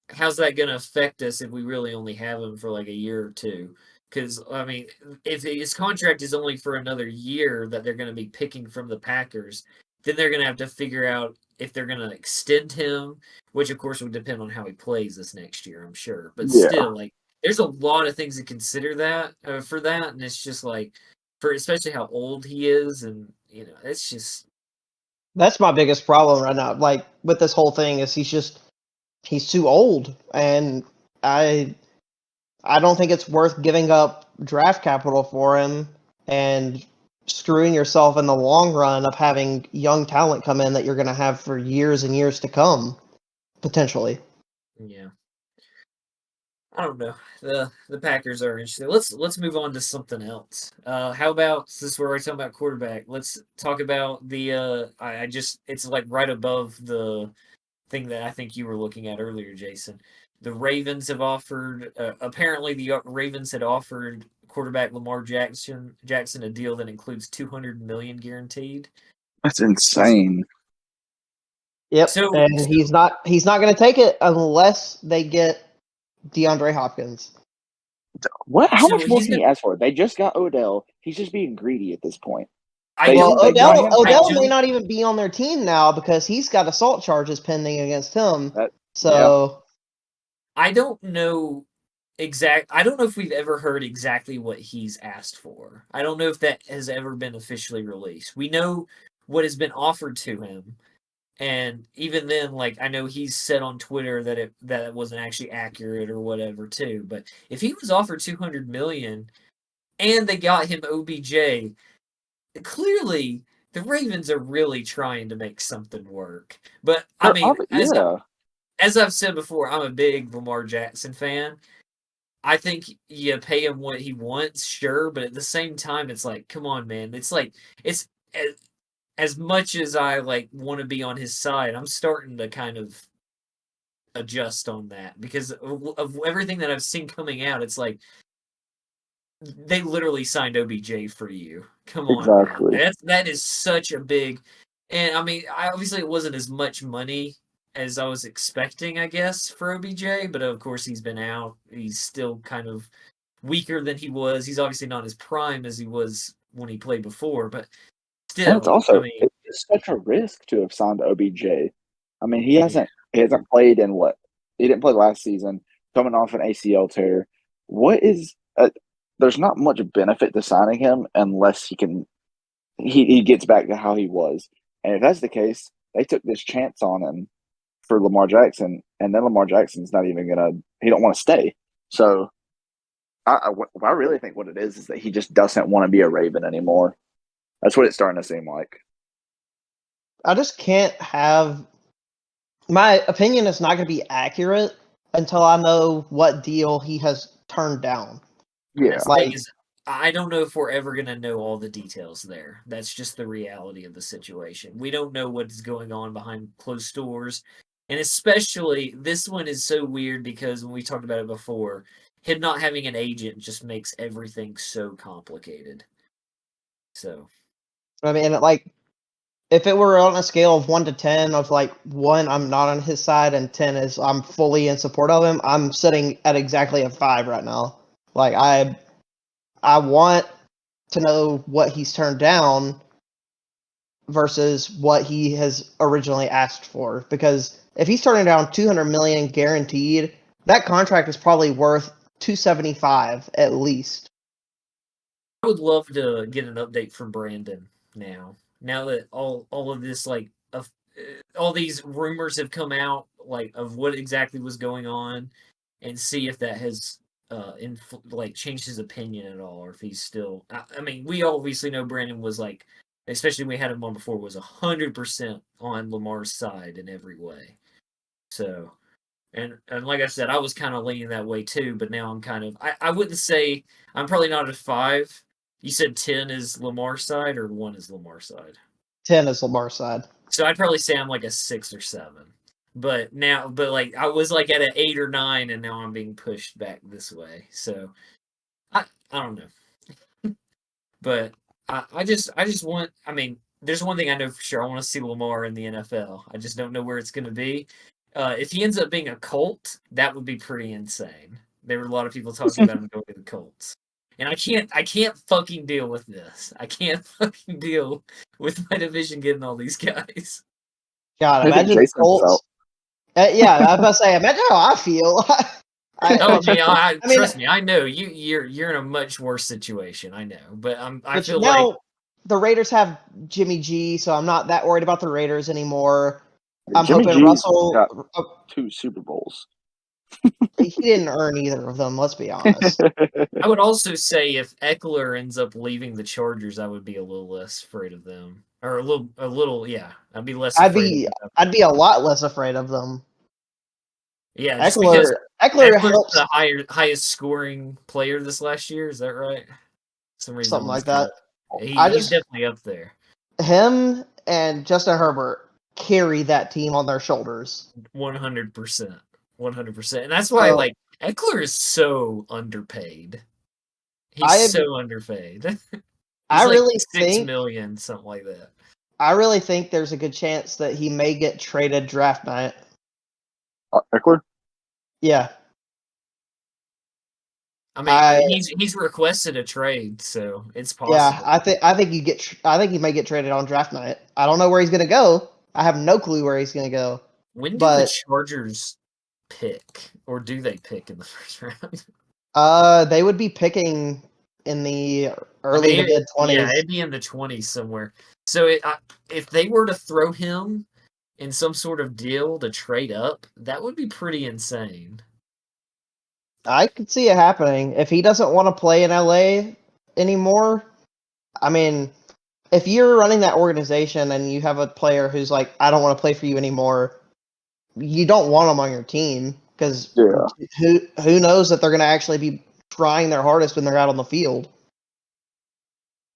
how's that gonna affect us if we really only have him for like a year or two? Because I mean, if his contract is only for another year that they're gonna be picking from the Packers, then they're gonna have to figure out if they're gonna extend him, which of course would depend on how he plays this next year, I'm sure. But still, there's a lot of things to consider for that, and it's just for especially how old he is, and it's just that's my biggest problem right now. Like with this whole thing is he's too old, and I don't think it's worth giving up draft capital for him and screwing yourself in the long run of having young talent come in that you're going to have for years and years to come, potentially. Yeah. I don't know. The Packers are interesting. Let's move on to something else. How about, since we're already talking about quarterback, let's talk about the it's like right above the thing that I think you were looking at earlier, Jason. The Ravens have offered apparently the Ravens had offered quarterback Lamar Jackson a deal that includes $200 million guaranteed. That's insane. Yep. So, and he's not going to take it unless they get DeAndre Hopkins. What? How much more can he ask for? They just got Odell. He's just being greedy at this point. Odell may not even be on their team now because he's got assault charges pending against him. I don't know I don't know if we've ever heard exactly what he's asked for. I don't know if that has ever been officially released. We know what has been offered to him. And even then, like, I know he's said on Twitter that it wasn't actually accurate or whatever too. But if he was offered $200 million and they got him OBJ, clearly the Ravens are really trying to make something work. But I mean, as I've said before, I'm a big Lamar Jackson fan. I think you pay him what he wants, sure, but at the same time, it's like, come on, man. It's like as much as I like want to be on his side, I'm starting to kind of adjust on that because of everything that I've seen coming out. It's like they literally signed OBJ for you. Come on, exactly. Man. That is such a big, and I mean, obviously it wasn't as much money as I was expecting, I guess, for OBJ, but of course he's been out. He's still kind of weaker than he was. He's obviously not as prime as he was when he played before, but still, and it's also it's such a risk to have signed OBJ. I mean, he hasn't played in what? He didn't play last season, coming off an ACL tear. What is there's not much benefit to signing him unless he gets back to how he was. And if that's the case, they took this chance on him for Lamar Jackson, and then Lamar Jackson's not even he don't want to stay. So I really think what it is that he just doesn't want to be a Raven anymore. That's what it's starting to seem like. I just can't have my opinion is not going to be accurate until I know what deal he has turned down. Yeah, I don't know if we're ever going to know all the details there. That's just the reality of the situation. We don't know what is going on behind closed doors. And especially, this one is so weird because when we talked about it before, him not having an agent just makes everything so complicated. So, I mean, like, if it were on a scale of 1 to 10, of like 1, I'm not on his side, and 10 is I'm fully in support of him, I'm sitting at exactly a 5 right now. Like, I want to know what he's turned down versus what he has originally asked for. Because if he's turning down $200 million guaranteed, that contract is probably worth $275 at least. I would love to get an update from Brandon now. Now that all of this, like, all these rumors have come out, like, of what exactly was going on, and see if that has changed his opinion at all, or if he's still. I mean, we obviously know Brandon was like, especially when we had him on before, was 100% on Lamar's side in every way. So, and like I said, I was kind of leaning that way too, but now I'm kind of. I wouldn't say I'm probably not at 5. You said 10 is Lamar's side, or 1 is Lamar's side? 10 is Lamar's side. So I'd probably say I'm like a 6 or 7. But like I was like at an 8 or 9, and now I'm being pushed back this way. So I don't know. But I just want. I mean, there's one thing I know for sure. I want to see Lamar in the NFL. I just don't know where it's going to be. If he ends up being a Colt, that would be pretty insane. There were a lot of people talking about him going to the Colts. And I can't fucking deal with this. I can't fucking deal with my division getting all these guys. God, imagine the Colts. Yeah, I was about to say, imagine how I feel. Trust me, I know you're in a much worse situation. I know, but I feel now, like the Raiders have Jimmy G, so I'm not that worried about the Raiders anymore. I'm Jimmy hoping G's Russell got 2 Super Bowls. He didn't earn either of them. Let's be honest. I would also say if Eckler ends up leaving the Chargers, I would be a little less afraid of them, or a little, yeah. I'd be less. I'd be a lot less afraid of them. Yeah, Eckler helps the highest scoring player this last year. Is that right? Some reason something like that. He's definitely up there. Him and Justin Herbert carry that team on their shoulders. 100%. 100%. And that's why, Eckler is so underpaid. He's so underpaid. I really think $6 million, something like that. I really think there's a good chance that he may get traded draft night. Eckler? Yeah. I mean, he's requested a trade, so it's possible. Yeah, I think he may get traded on draft night. I don't know where he's going to go. I have no clue where he's going to go. When do the Chargers pick, or do they pick in the first round? They would be picking in the early to mid 20s. Yeah, it'd be in the 20s somewhere. So if they were to throw him in some sort of deal to trade up, that would be pretty insane. I could see it happening. If he doesn't want to play in LA anymore, I mean, if you're running that organization and you have a player who's like, I don't want to play for you anymore, you don't want him on your team because who knows that they're going to actually be trying their hardest when they're out on the field.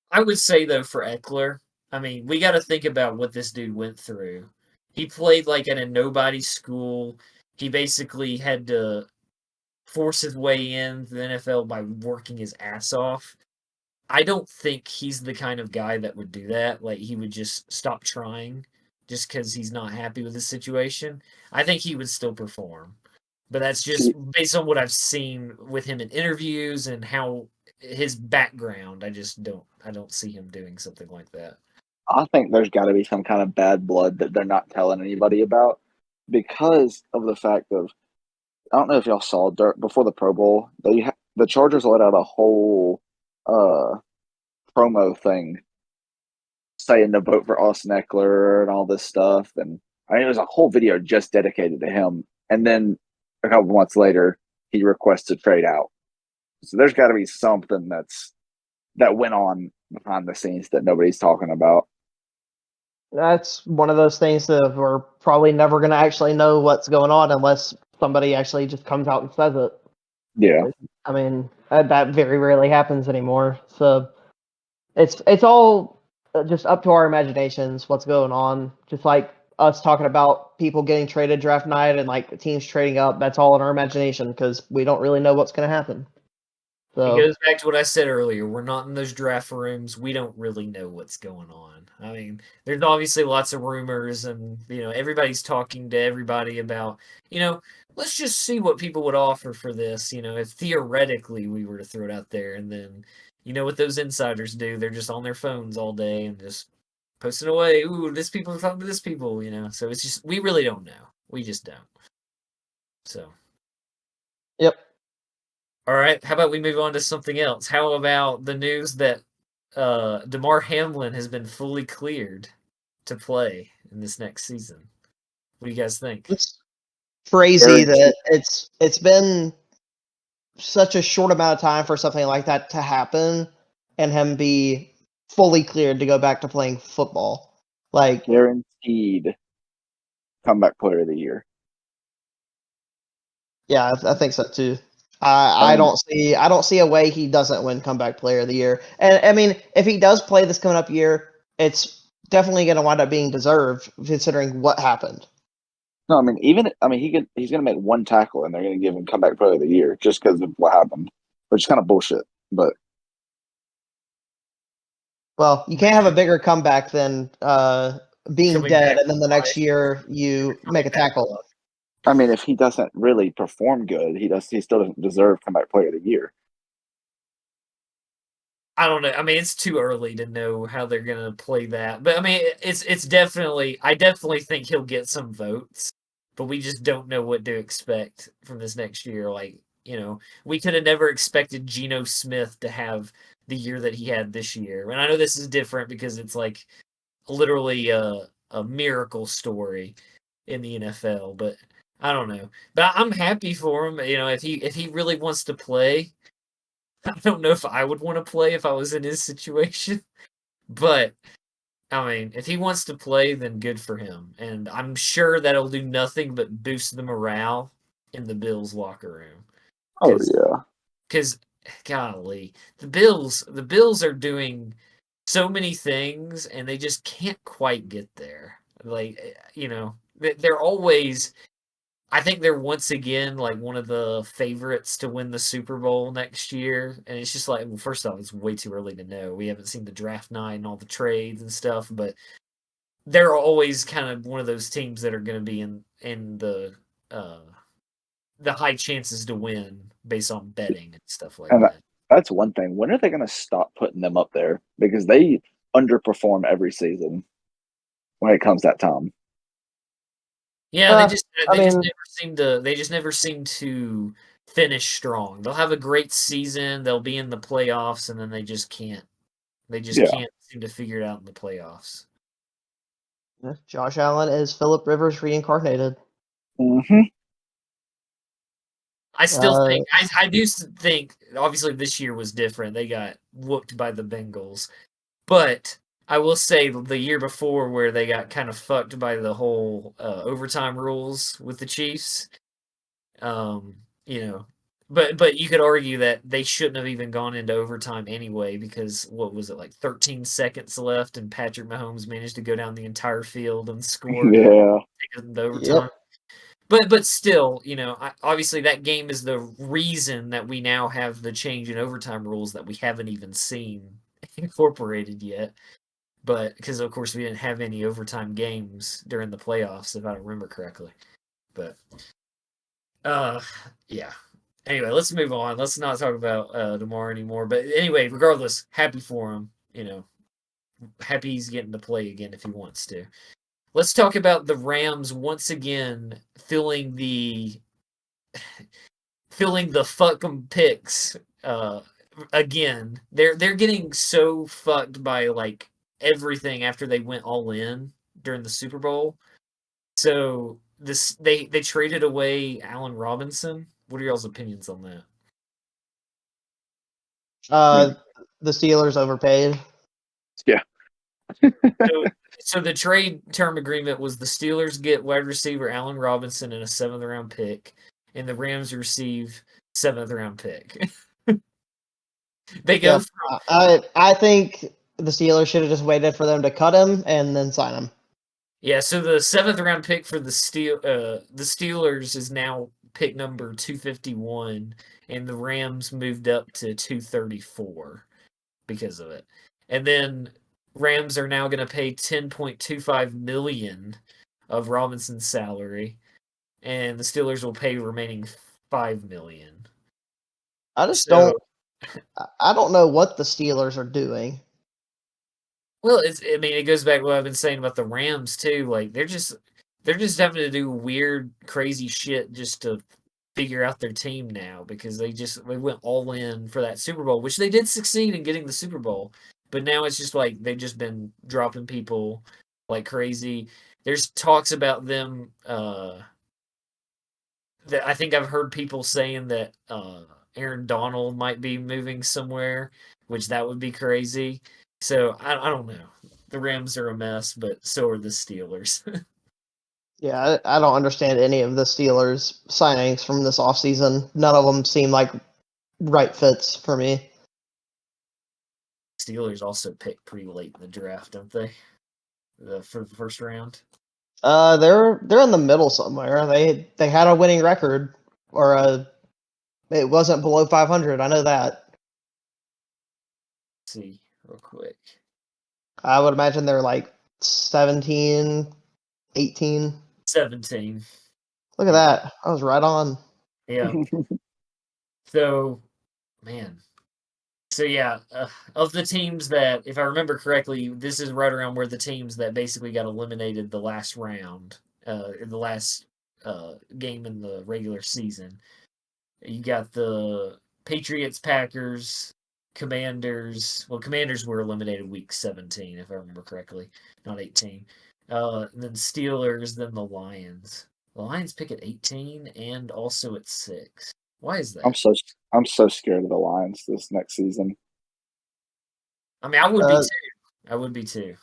I would say, though, for Eckler, I mean, we got to think about what this dude went through. He played at a nobody school. He basically had to force his way into the NFL by working his ass off. I don't think he's the kind of guy that would do that. He would just stop trying just because he's not happy with the situation. I think he would still perform. But that's just based on what I've seen with him in interviews and how his background. I don't see him doing something like that. I think there's got to be some kind of bad blood that they're not telling anybody about because of the fact of, I don't know if y'all saw before the Pro Bowl, the Chargers let out a whole promo thing saying to vote for Austin Eckler and all this stuff. And I mean, it was a whole video just dedicated to him. And then a couple months later, he requests to trade out. So there's got to be something that went on behind the scenes that nobody's talking about. That's one of those things that we're probably never going to actually know what's going on unless somebody actually just comes out and says it. Yeah. I mean, that very rarely happens anymore. So it's all just up to our imaginations what's going on. Just like us talking about people getting traded draft night and teams trading up, that's all in our imagination because we don't really know what's going to happen. So it goes back to what I said earlier. We're not in those draft rooms. We don't really know what's going on. I mean, there's obviously lots of rumors and, everybody's talking to everybody about, let's just see what people would offer for this. If theoretically we were to throw it out there and then, what those insiders do, they're just on their phones all day and just posting away. Ooh, this people are talking to this people, So it's just, we really don't know. We just don't. So. Yep. All right, how about we move on to something else? How about the news that Damar Hamlin has been fully cleared to play in this next season? What do you guys think? It's crazy that it's been such a short amount of time for something like that to happen and him be fully cleared to go back to playing football. Guaranteed comeback player of the year. Yeah, I think so too. I don't see a way he doesn't win comeback player of the year. And I mean, if he does play this coming up year, it's definitely going to wind up being deserved considering what happened. No, he's going to make one tackle and they're going to give him comeback player of the year just because of what happened, which is kind of bullshit. But well, you can't have a bigger comeback than being dead and then the next year you make a tackle. I mean, if he doesn't really perform good, he still doesn't deserve comeback player of the year. I don't know. I mean, it's too early to know how they're going to play that. But I mean, it's definitely, I definitely think he'll get some votes, but we just don't know what to expect from this next year. We could have never expected Geno Smith to have the year that he had this year. And I know this is different because it's literally a miracle story in the NFL, but I don't know, but I'm happy for him. You know, if he really wants to play, I don't know if I would want to play if I was in his situation, but I mean, if he wants to play, then good for him. And I'm sure that'll do nothing but boost the morale in the Bills locker room. Oh yeah. Because golly, the Bills are doing so many things and they just can't quite get there. Like, you know, they're always, I think they're once again like one of the favorites to win the Super Bowl next year. And it's just like, well, first off, it's way too early to know. We haven't seen the draft night and all the trades and stuff, but they're always kind of one of those teams that are going to be in the high chances to win based on betting and stuff like And that. that's one thing. When are they going to stop putting them up there? Because they underperform every season when it comes that time. Yeah, they just never seem to finish strong. They'll have a great season, they'll be in the playoffs, and then they just can't. They just can't seem to figure it out in the playoffs. Josh Allen is Philip Rivers reincarnated. Mm-hmm. I still think I do think obviously this year was different. They got whooped by the Bengals, but I will say the year before where they got kind of fucked by the whole overtime rules with the Chiefs. You know, but you could argue that they shouldn't have even gone into overtime anyway because what was it like 13 seconds left and Patrick Mahomes managed to go down the entire field and score. Yeah. The overtime. Yep. But still, you know, obviously that game is the reason that we now have the change in overtime rules that we haven't even seen incorporated yet. But because of course we didn't have any overtime games during the playoffs, if I remember correctly. But yeah. Anyway, let's move on. Let's not talk about Damar anymore. But anyway, regardless, happy for him. You know, happy he's getting to play again if he wants to. Let's talk about the Rams once again filling the fuck 'em picks again. They're getting so fucked by like everything after they went all in during the Super Bowl. So they traded away Allen Robinson. What are y'all's opinions on that? The Steelers overpaid. Yeah. So the trade term agreement was the Steelers get wide receiver Allen Robinson and a 7th round pick, and the Rams receive 7th round pick. They go. I think the Steelers should have just waited for them to cut him and then sign him. Yeah, so the 7th round pick for the Steelers is now pick number 251, and the Rams moved up to 234 because of it. And then Rams are now going to pay $10.25 million of Robinson's salary, and the Steelers will pay remaining $5 million. I don't know what the Steelers are doing. Well, it goes back to what I've been saying about the Rams too. Like they're just having to do weird, crazy shit just to figure out their team now because they went all in for that Super Bowl, which they did succeed in getting the Super Bowl. But now it's just like they've just been dropping people like crazy. There's talks about them. That I think I've heard people saying that Aaron Donald might be moving somewhere, which that would be crazy. So I don't know. The Rams are a mess, but so are the Steelers. Yeah, I don't understand any of the Steelers signings from this offseason. None of them seem like right fits for me. Steelers also picked pretty late in the draft, don't they? For the first round. They're in the middle somewhere. They had a winning record, or it wasn't below 500. I know that. Let's see real quick. I would imagine they're like 17, 18. 17. Look at that. I was right on. Yeah. So, man. So, yeah, of the teams that, if I remember correctly, this is right around where the teams that basically got eliminated the last round, the last game in the regular season. You got the Patriots, Packers, Commanders. Well, Commanders were eliminated week 17, if I remember correctly, not 18. Then Steelers, then the Lions. The Lions pick at 18 and also at 6. Why is that? I'm so scared of the Lions this next season. I mean, I would be too. I would be too.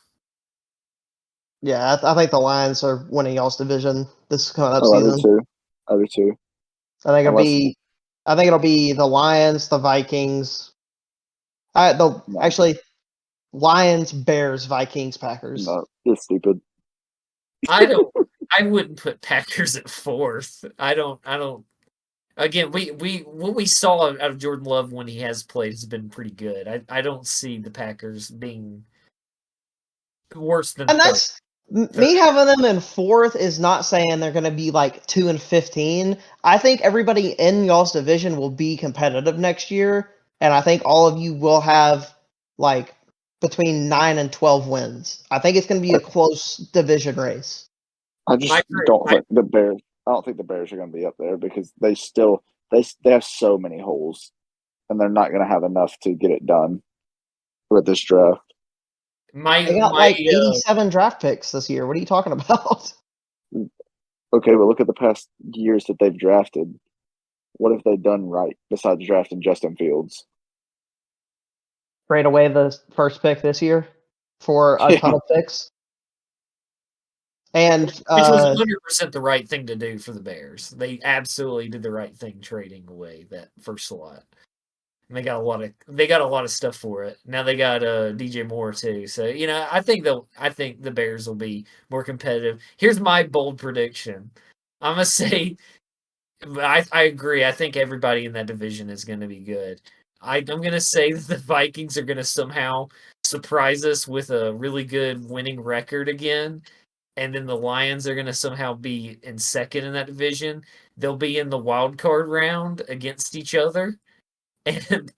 Yeah, I think the Lions are winning y'all's division this coming up season. I do too. I think it'll be the Lions, the Vikings. Actually, Lions, Bears, Vikings, Packers. No, it's stupid. I wouldn't put Packers at 4th. I don't. Again, what we saw out of Jordan Love when he has played has been pretty good. I don't see the Packers being worse than. And that's me having them in 4th is not saying they're going to be like 2-15. I think everybody in y'all's division will be competitive next year, and I think all of you will have like between 9 and 12 wins. I think it's going to be a close division race. I just don't think the Bears. I don't think the Bears are going to be up there because they have so many holes, and they're not going to have enough to get it done with this draft. They got like 87 draft picks this year. What are you talking about? Okay, but look at the past years that they've drafted. What have they done right besides drafting Justin Fields? Trade away the first pick this year for a ton of picks. And which was 100% the right thing to do for the Bears. They absolutely did the right thing trading away that first slot. And they got a lot of stuff for it. Now they got DJ Moore too. So, I think the Bears will be more competitive. Here's my bold prediction. I'm going to say I agree. I think everybody in that division is going to be good. I'm going to say that the Vikings are going to somehow surprise us with a really good winning record again. And then the Lions are going to somehow be in second in that division. They'll be in the wild card round against each other. And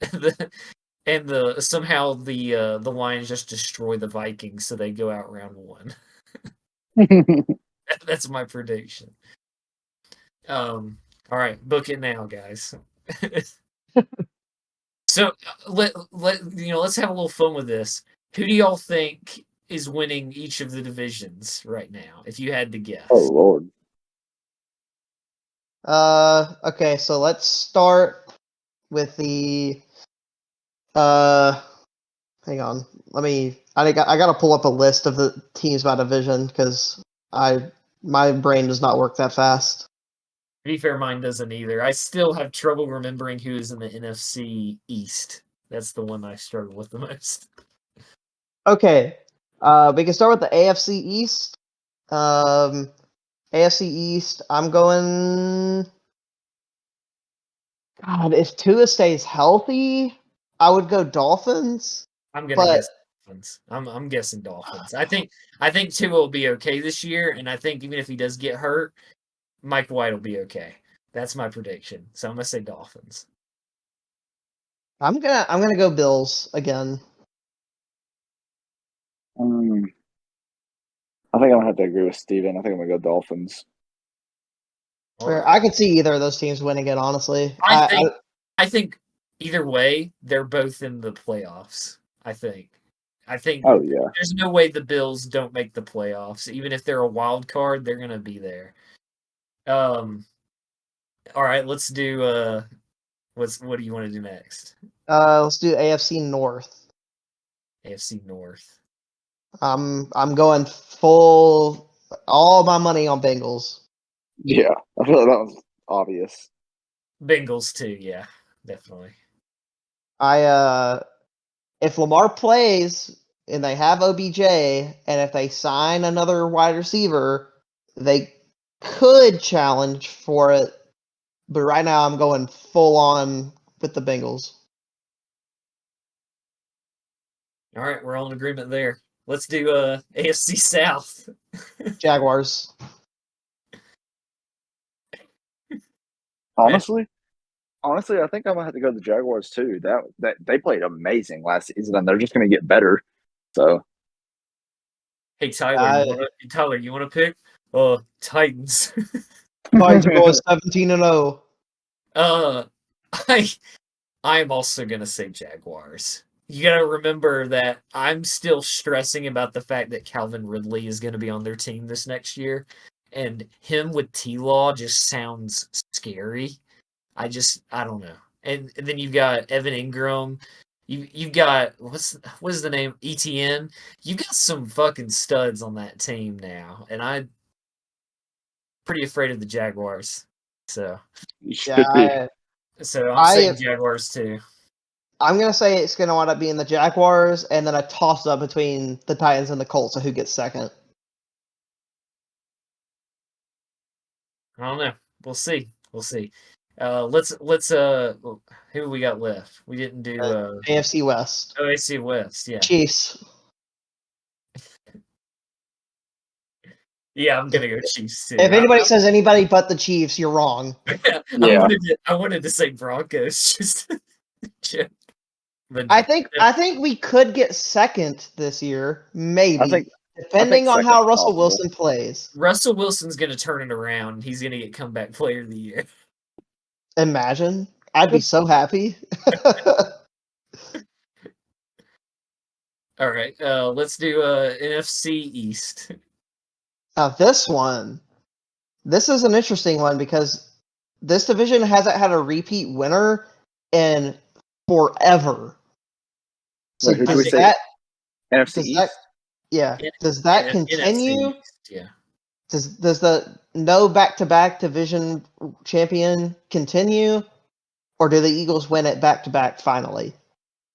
somehow the Lions just destroy the Vikings, so they go out round 1. That's my prediction. All right, book it now, guys. So let's have a little fun with this. Who do y'all think is winning each of the divisions right now? If you had to guess. Oh Lord. Okay, so let's start with the hang on. I gotta pull up a list of the teams by division because my brain does not work that fast. To be fair, mine doesn't either. I still have trouble remembering who is in the NFC East. That's the one I struggle with the most. Okay. We can start with the AFC East. AFC East, I'm going. God, if Tua stays healthy, I would go Dolphins. I'm gonna guess Dolphins. I'm guessing Dolphins. I think Tua will be okay this year, and I think even if he does get hurt, Mike White will be okay. That's my prediction. So I'm gonna say Dolphins. I'm gonna go Bills again. I think I'm gonna have to agree with Steven. I think I'm gonna go Dolphins. Right. I could see either of those teams winning it, honestly. I think either way, they're both in the playoffs. I think. Oh yeah. There's no way the Bills don't make the playoffs. Even if they're a wild card, they're gonna be there. All right, let's do what do you want to do next? Let's do AFC North. AFC North. I'm going full all my money on Bengals. Yeah, I feel like that was obvious. Bengals too, yeah, definitely. If Lamar plays and they have OBJ, and if they sign another wide receiver, they could challenge for it. But right now, I'm going full on with the Bengals. All right, we're all in agreement there. Let's do AFC South. Jaguars. Honestly, I think I'm gonna have to go to the Jaguars too. That they played amazing last season, and they're just gonna get better. So, hey Tyler, you want to pick? Titans. Titans are going 17-0. I am also gonna say Jaguars. You gotta remember that I'm still stressing about the fact that Calvin Ridley is gonna be on their team this next year, and him with T-Law just sounds scary. I don't know. And then you've got Evan Ingram. You've got what is the name? ETN. You got some fucking studs on that team now, and I'm pretty afraid of the Jaguars. So yeah, I'm saying Jaguars too. I'm gonna say it's gonna wind up being the Jaguars, and then a toss up between the Titans and the Colts. So who gets second? I don't know. We'll see. We'll see. Let's who we got left? We didn't do AFC West. Oh, AFC West, yeah. Chiefs. Yeah, I'm gonna go Chiefs too. If anybody says anybody but the Chiefs, you're wrong. Yeah. I wanted to say Broncos just but I think we could get second this year, maybe. Depending on how Russell Wilson plays. Russell Wilson's gonna turn it around. He's gonna get comeback player of the year. Imagine. I'd be so happy. All right, let's do NFC East. Now this is an interesting one because this division hasn't had a repeat winner in forever. So who do we say? NFC East? Does that continue? NFC East, yeah. Does the no back-to-back division champion continue, or do the Eagles win it back-to-back finally?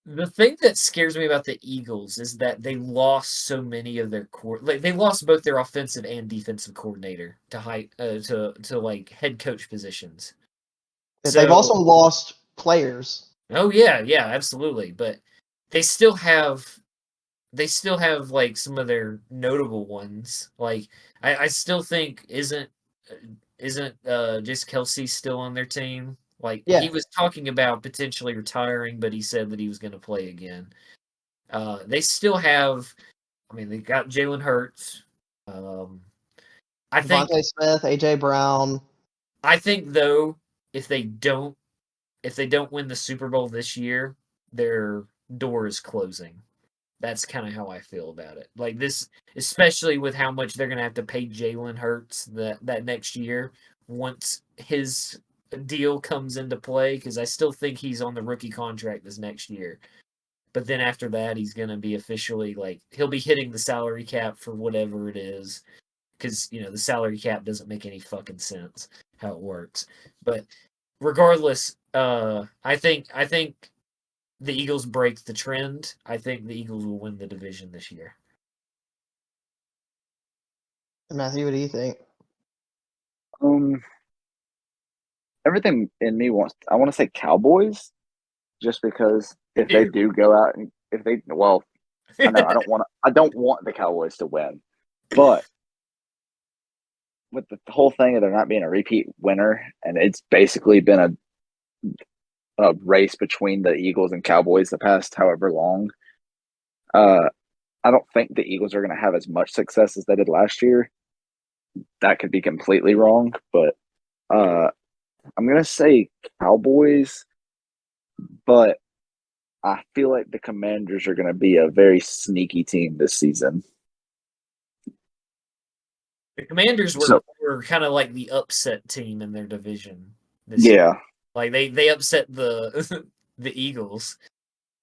The thing that scares me about the Eagles is that they lost so many of their they lost both their offensive and defensive coordinator to like head coach positions. They've also lost players. Oh yeah, absolutely. But they still have like some of their notable ones. Like I still think isn't just Kelsey still on their team? Like he was talking about potentially retiring, but he said that he was going to play again. They still have. I mean, they got Jalen Hurts. I think Devontae Smith, AJ Brown. I think though, if they don't win the Super Bowl this year, their door is closing. That's kind of how I feel about it. Like this, especially with how much they're going to have to pay Jalen Hurts that next year once his deal comes into play, because I still think he's on the rookie contract this next year. But then after that, he's going to be officially like he'll be hitting the salary cap for whatever it is, because the salary cap doesn't make any fucking sense how it works. But regardless, I think the Eagles break the trend. I think the Eagles will win the division this year. Matthew, what do you think? Everything in me I want to say Cowboys, just because if they do go out and I know I don't want the Cowboys to win, but with the whole thing of there not being a repeat winner, and it's basically been a race between the Eagles and Cowboys the past however long. I don't think the Eagles are going to have as much success as they did last year. That could be completely wrong, but I'm going to say Cowboys, but I feel like the Commanders are going to be a very sneaky team this season. The Commanders were kind of like the upset team in their division. Year. Like they upset the the Eagles.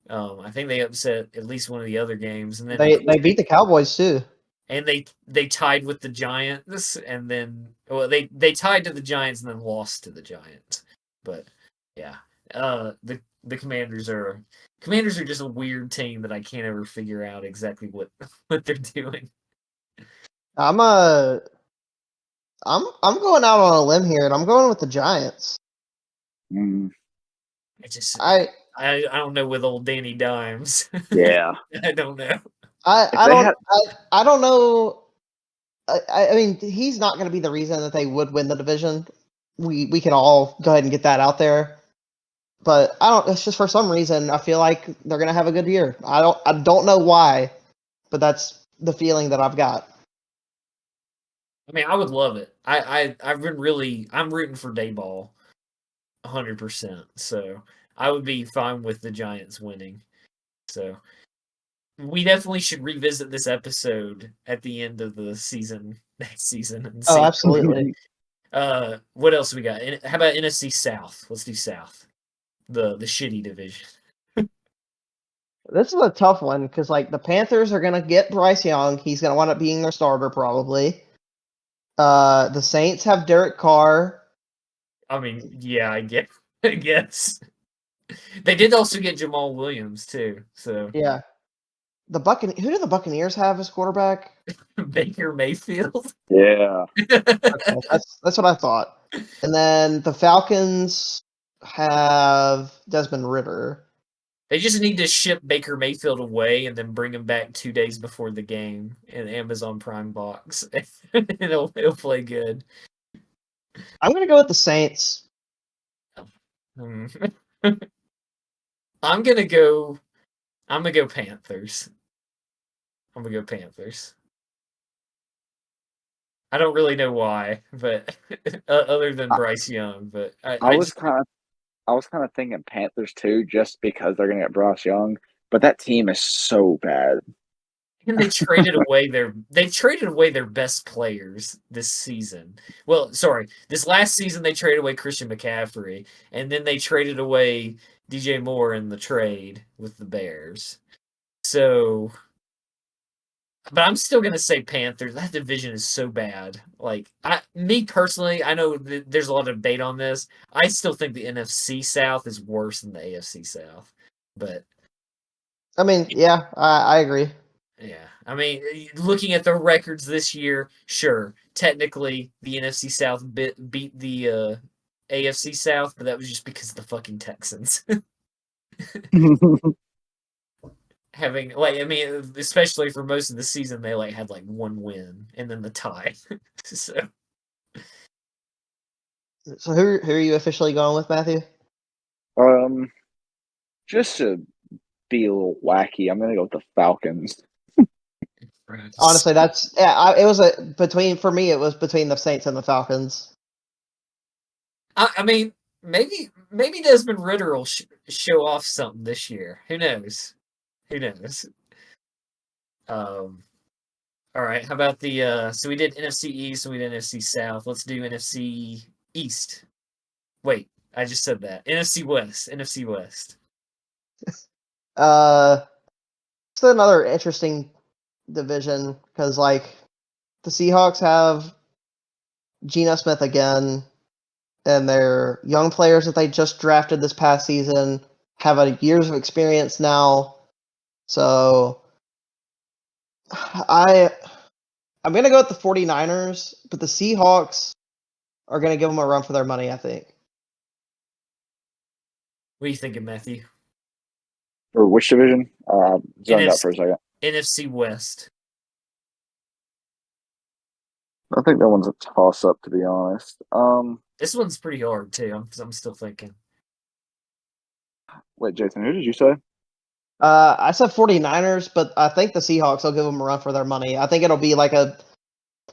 I think they upset at least one of the other games, and then they beat the Cowboys too. And they tied with the Giants, and then they tied to the Giants and then lost to the Giants. But yeah, the Commanders are just a weird team that I can't ever figure out exactly what they're doing. I'm going out on a limb here, and I'm going with the Giants. I don't know with old Danny Dimes. Yeah, I don't know. I don't know. I mean, he's not going to be the reason that they would win the division. We can all go ahead and get that out there. But it's just for some reason I feel like they're going to have a good year. I don't know why, but that's the feeling that I've got. I mean, I would love it. I'm rooting for Dayball 100%. So I would be fine with the Giants winning. So we definitely should revisit this episode at the end of the season next season. And Oh, absolutely. What else we got? How about NFC South? Let's do South. The shitty division. This is a tough one because like the Panthers are gonna get Bryce Young. He's gonna wind up being their starter probably. The Saints have Derek Carr. I mean, yeah, I guess. They did also get Jamal Williams too. So Yeah. Who do the Buccaneers have as quarterback? Baker Mayfield. Yeah. Okay, that's what I thought. And then the Falcons have Desmond Ridder. They just need to ship Baker Mayfield away and then bring him back 2 days before the game in Amazon Prime box. It'll play good. I'm gonna go with the Saints. Hmm. I'm gonna go Panthers. I'm gonna go Panthers. I don't really know why, but other than Bryce Young, but I was kind of thinking Panthers too, just because they're gonna get Bryce Young, but that team is so bad. and they traded away their best players this season. Well, sorry, this last season they traded away Christian McCaffrey, and then they traded away DJ Moore in the trade with the Bears. So, but I'm still gonna say Panthers. That division is so bad. Like, me personally, I know there's a lot of debate on this. I still think the NFC South is worse than the AFC South. But I mean, yeah, I agree. yeah, I mean, looking at the records this year, sure, technically the NFC South beat the AFC South, but that was just because of the fucking Texans. Having I mean, especially for most of the season, they had one win and then the tie. So who are you officially going with, Matthew? Just to be a little wacky, I'm gonna go with the Falcons. Honestly, it was for me. It was between the Saints and the Falcons. I mean, maybe Desmond Ridder will show off something this year. Who knows? Who knows? All right. How about so we did NFC East and we did NFC South. Let's do NFC East. Wait, I just said that. NFC West. NFC West. It's another interesting division because the Seahawks have Geno Smith again, and their young players that they just drafted this past season have years of experience now. So I'm going to go with the 49ers, but the Seahawks are going to give them a run for their money, I think. What are you thinking, Matthew? Or which division? Zoned out for a second. NFC West. I think that one's a toss-up, to be honest. This one's pretty hard, too. I'm still thinking. Wait, Jason, who did you say? I said 49ers, but I think the Seahawks will give them a run for their money. I think it'll be like a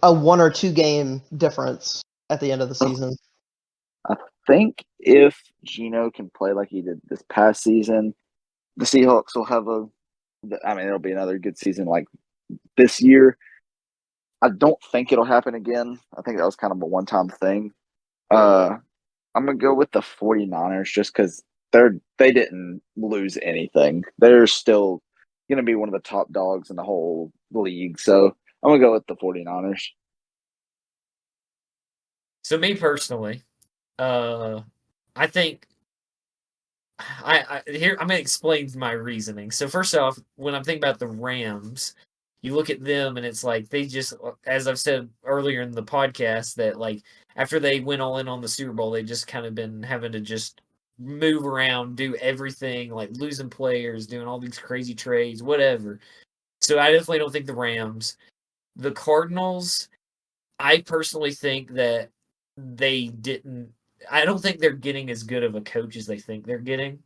1 or 2 game difference at the end of the season. I think if Geno can play like he did this past season, the Seahawks will have it'll be another good season like this year. I don't think it'll happen again. I think that was kind of a one-time thing. I'm going to go with the 49ers just because they didn't lose anything. They're still going to be one of the top dogs in the whole league. So I'm going to go with the 49ers. So me personally, I think here I'm going to explain my reasoning. So first off, when I'm thinking about the Rams, you look at them and it's like they just, as I've said earlier in the podcast, that after they went all in on the Super Bowl, they just kind of been having to just move around, do everything, losing players, doing all these crazy trades, whatever. So I definitely don't think the Rams. The Cardinals, I personally think that they didn't. I don't think they're getting as good of a coach as they think they're getting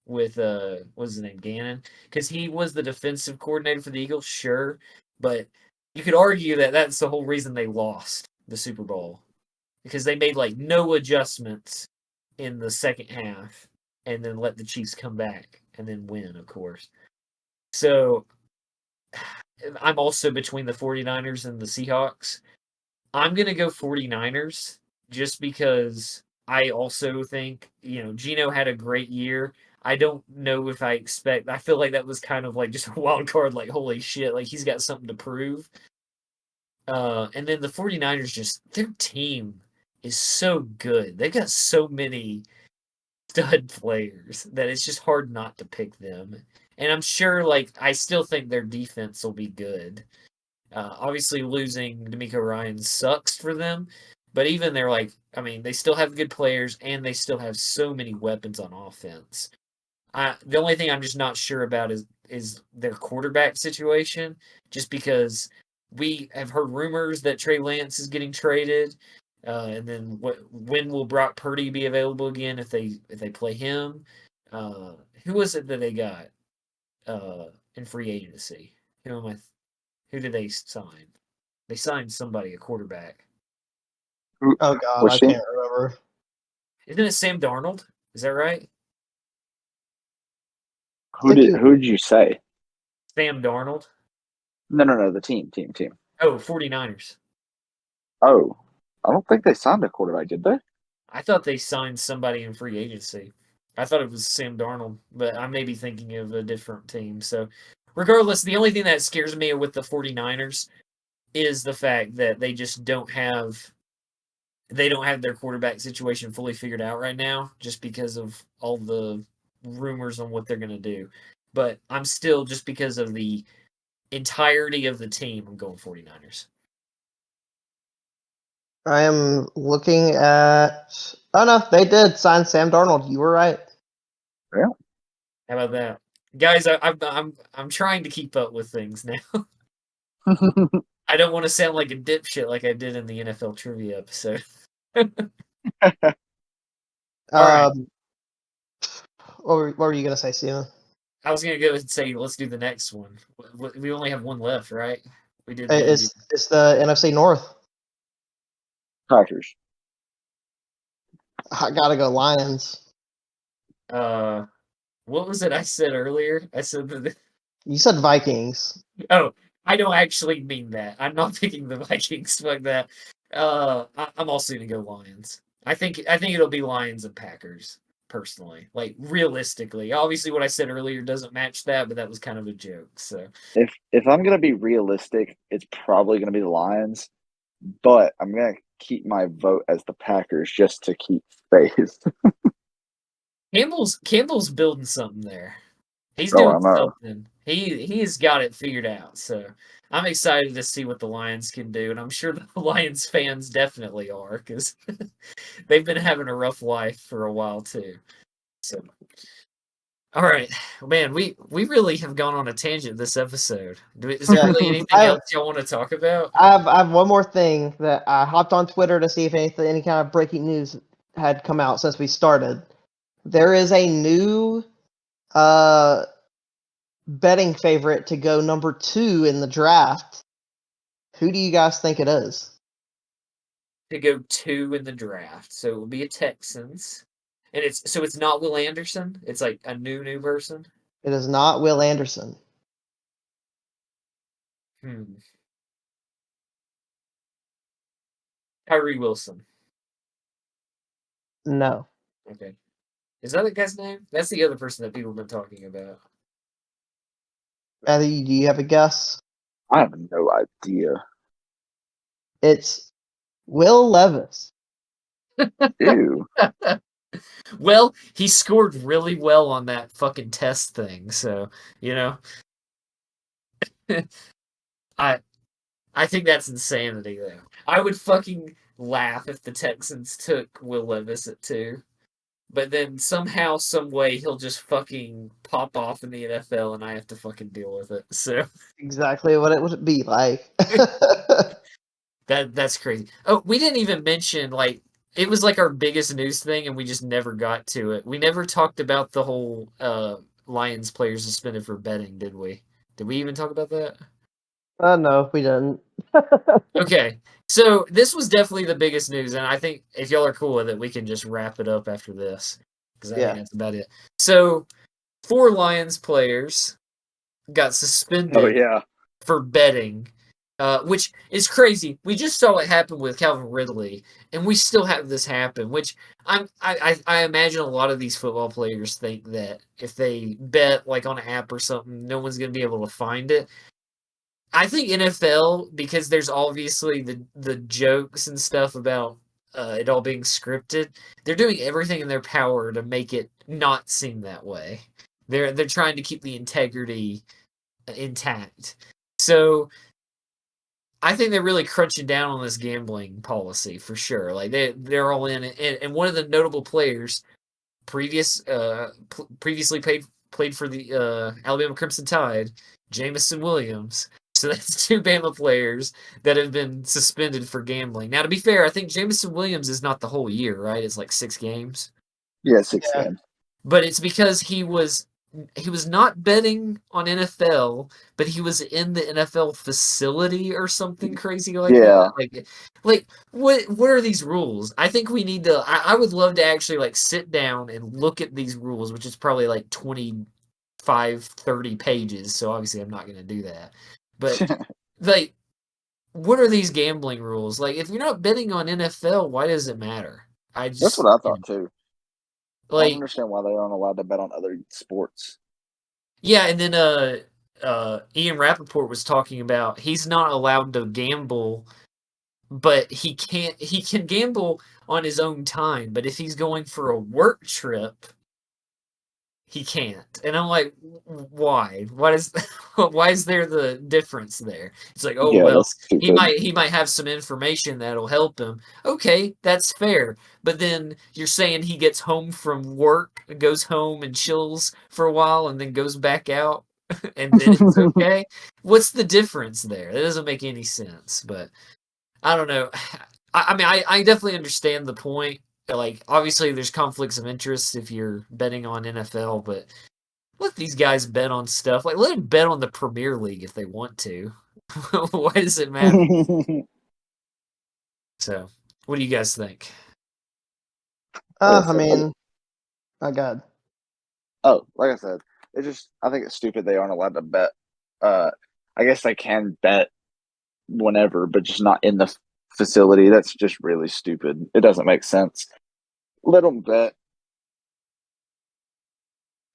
with what's his name, Gannon, because he was the defensive coordinator for the Eagles, sure, but you could argue that that's the whole reason they lost the Super Bowl, because they made no adjustments in the second half and then let the Chiefs come back and then win, of course. So I'm also between the 49ers and the Seahawks. I'm going to go 49ers just because I also think, Geno had a great year. I don't know if I feel like that was kind of like just a wild card, like, holy shit, like he's got something to prove. And then the 49ers their team is so good. They've got so many stud players that it's just hard not to pick them. And I'm sure, I still think their defense will be good. Obviously, losing D'Amico Ryans sucks for them, but even they still have good players and they still have so many weapons on offense. The only thing I'm just not sure about is their quarterback situation, just because we have heard rumors that Trey Lance is getting traded, and then when will Brock Purdy be available again if they play him? Who was it that they got in free agency? Who did they sign? They signed somebody, a quarterback. Oh God, I can't remember. Isn't it Sam Darnold? Is that right? Who did you say? Sam Darnold? No, the team. Oh, 49ers. Oh, I don't think they signed a quarterback, did they? I thought they signed somebody in free agency. I thought it was Sam Darnold, but I may be thinking of a different team. So, regardless, the only thing that scares me with the 49ers is the fact that they just don't have their quarterback situation fully figured out right now, just because of all the rumors on what they're going to do. But I'm still, just because of the entirety of the team, I'm going 49ers. I am looking at. Oh no, they did sign Sam Darnold. You were right. Yeah. How about that, guys? I'm trying to keep up with things now. I don't want to sound like a dipshit like I did in the NFL trivia episode. Right. What were you gonna say, Steven? I was gonna go and say let's do the next one. We only have one left, right? We did. It's the NFC North. Packers. I gotta go Lions. What was it I said earlier? I said that. You said Vikings. Oh, I don't actually mean that. I'm not picking the Vikings. Fuck that. I'm also gonna go Lions. I think it'll be Lions and Packers. Personally, realistically, obviously what I said earlier doesn't match that, but that was kind of a joke. So if I'm gonna be realistic, it's probably gonna be the Lions, but I'm gonna keep my vote as the Packers just to keep face. Campbell's building something there. He's doing something. He has got it figured out. So I'm excited to see what the Lions can do, and I'm sure the Lions fans definitely are, because they've been having a rough life for a while too. So, all right, man, we really have gone on a tangent this episode. Is there really anything else y'all want to talk about? I have one more thing that I hopped on Twitter to see if any kind of breaking news had come out since we started. There is a new betting favorite to go number 2 in the draft. Who do you guys think it is? To go 2 in the draft, so it will be a Texans, and it's not Will Anderson. It's like a new person. It is not Will Anderson. Tyree Wilson. No. Okay. Is that the guy's name? That's the other person that people have been talking about. Eddie, do you have a guess? I have no idea. It's Will Levis. Ew. Well, he scored really well on that fucking test thing, so I think that's insanity though. I would fucking laugh if the Texans took Will Levis at 2. But then somehow, some way, he'll just fucking pop off in the NFL, and I have to fucking deal with it. So exactly what it would be like. that's crazy. Oh, we didn't even mention it was our biggest news thing, and we just never got to it. We never talked about the whole Lions players suspended for betting, did we? Did we even talk about that? No, we didn't. Okay, so this was definitely the biggest news, and I think if y'all are cool with it, we can just wrap it up after this, because I think that's about it. So, 4 Lions players got suspended for betting which is crazy. We just saw it happen with Calvin Ridley, and we still have this happen. Which I imagine a lot of these football players think that if they bet like on an app or something, no one's going to be able to find it. I think NFL, because there's obviously the jokes and stuff about it all being scripted, they're doing everything in their power to make it not seem that way. They're trying to keep the integrity intact. So I think they're really crunching down on this gambling policy for sure. Like they're all in it. And one of the notable players previously played for the Alabama Crimson Tide, Jameson Williams. So that's 2 Bama players that have been suspended for gambling. Now, to be fair, I think Jameson Williams is not the whole year, right? It's like 6 games. Yeah, 6 games. But it's because he was not betting on NFL, but he was in the NFL facility or something crazy like that. Like what are these rules? I think we need to. I would love to actually like sit down and look at these rules, which is probably like 25, 30 pages. So obviously, I'm not going to do that. But like, what are these gambling rules? Like, if you're not betting on NFL, why does it matter? That's what I thought too. Like, I don't understand why they aren't allowed to bet on other sports. Yeah, and then Ian Rappaport was talking about he's not allowed to gamble, but he can gamble on his own time. But if he's going for a work trip, he can't. And I'm like, why? Why is there the difference there? It's like, he might have some information that'll help him. Okay, that's fair. But then you're saying he gets home from work, goes home and chills for a while, and then goes back out, and then it's okay. What's the difference there? That doesn't make any sense. But I don't know. I mean, I definitely understand the point. Like, obviously, there's conflicts of interest if you're betting on NFL, but let these guys bet on stuff. Like, let them bet on the Premier League if they want to. Why does it matter? So, what do you guys think? I mean, my God. Oh, like I said, I think it's stupid they aren't allowed to bet. I guess they can bet whenever, but just not in the facility. That's just really stupid. It doesn't make sense. Let them bet.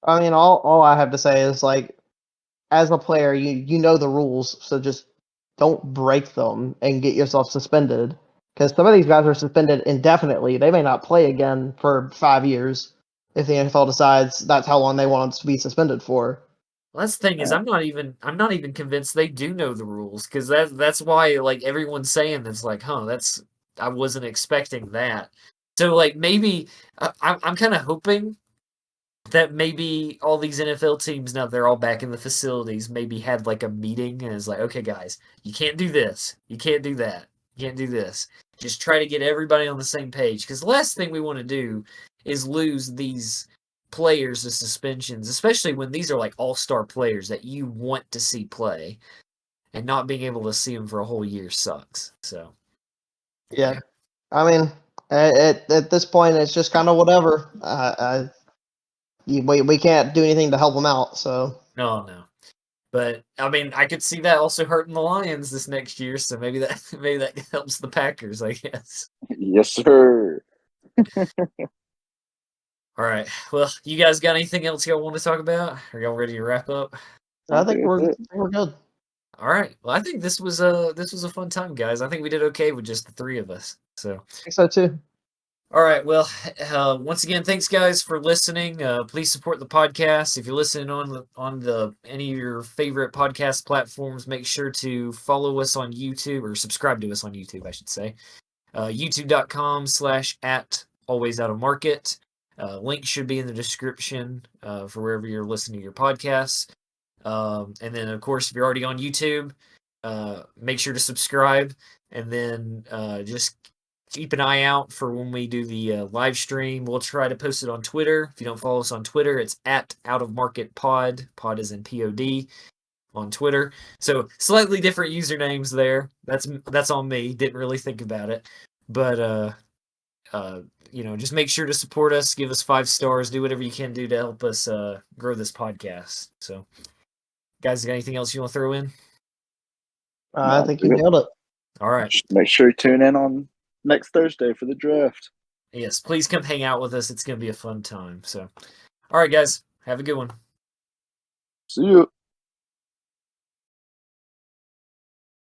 I mean, all I have to say is, like, as a player, you know the rules, so just don't break them and get yourself suspended. Because some of these guys are suspended indefinitely. They may not play again for 5 years if the NFL decides that's how long they want them to be suspended for. Well, that's the thing is, I'm not even convinced they do know the rules, because that's why like everyone's saying it's like, I wasn't expecting that. So like maybe I'm kind of hoping that maybe all these NFL teams, now they're all back in the facilities, maybe had like a meeting and it's like, okay guys, you can't do this, you can't do that, you can't do this. Just try to get everybody on the same page, because the last thing we want to do is lose these players to suspensions, especially when these are like all-star players that you want to see play, and not being able to see them for a whole year sucks. So yeah, I mean, at this point, it's just kind of whatever. We can't do anything to help them out. So no. But I mean, I could see that also hurting the Lions this next year. So maybe that helps the Packers, I guess. Yes, sir. All right. Well, you guys got anything else y'all want to talk about? Are y'all ready to wrap up? I think we're good. All right. Well, I think this was a fun time, guys. I think we did okay with just the 3 of us. So I think so too. All right. Well, once again, thanks guys for listening. Please support the podcast. If you're listening on any of your favorite podcast platforms, make sure to follow us on YouTube, or subscribe to us on YouTube, I should say. YouTube.com/@alwaysoutofmarket. Link should be in the description for wherever you're listening to your podcasts. And then, of course, if you're already on YouTube, make sure to subscribe, and then just keep an eye out for when we do the live stream. We'll try to post it on Twitter. If you don't follow us on Twitter, it's @OutOfMarketPod. Pod is in POD on Twitter. So slightly different usernames there. That's on me. Didn't really think about it, but just make sure to support us. Give us 5 stars. Do whatever you can do to help us grow this podcast. So, guys, got anything else you want to throw in? I think you nailed it. All right. Just make sure you tune in on next Thursday for the draft. Yes, please come hang out with us. It's going to be a fun time. So, all right, guys, have a good one. See you.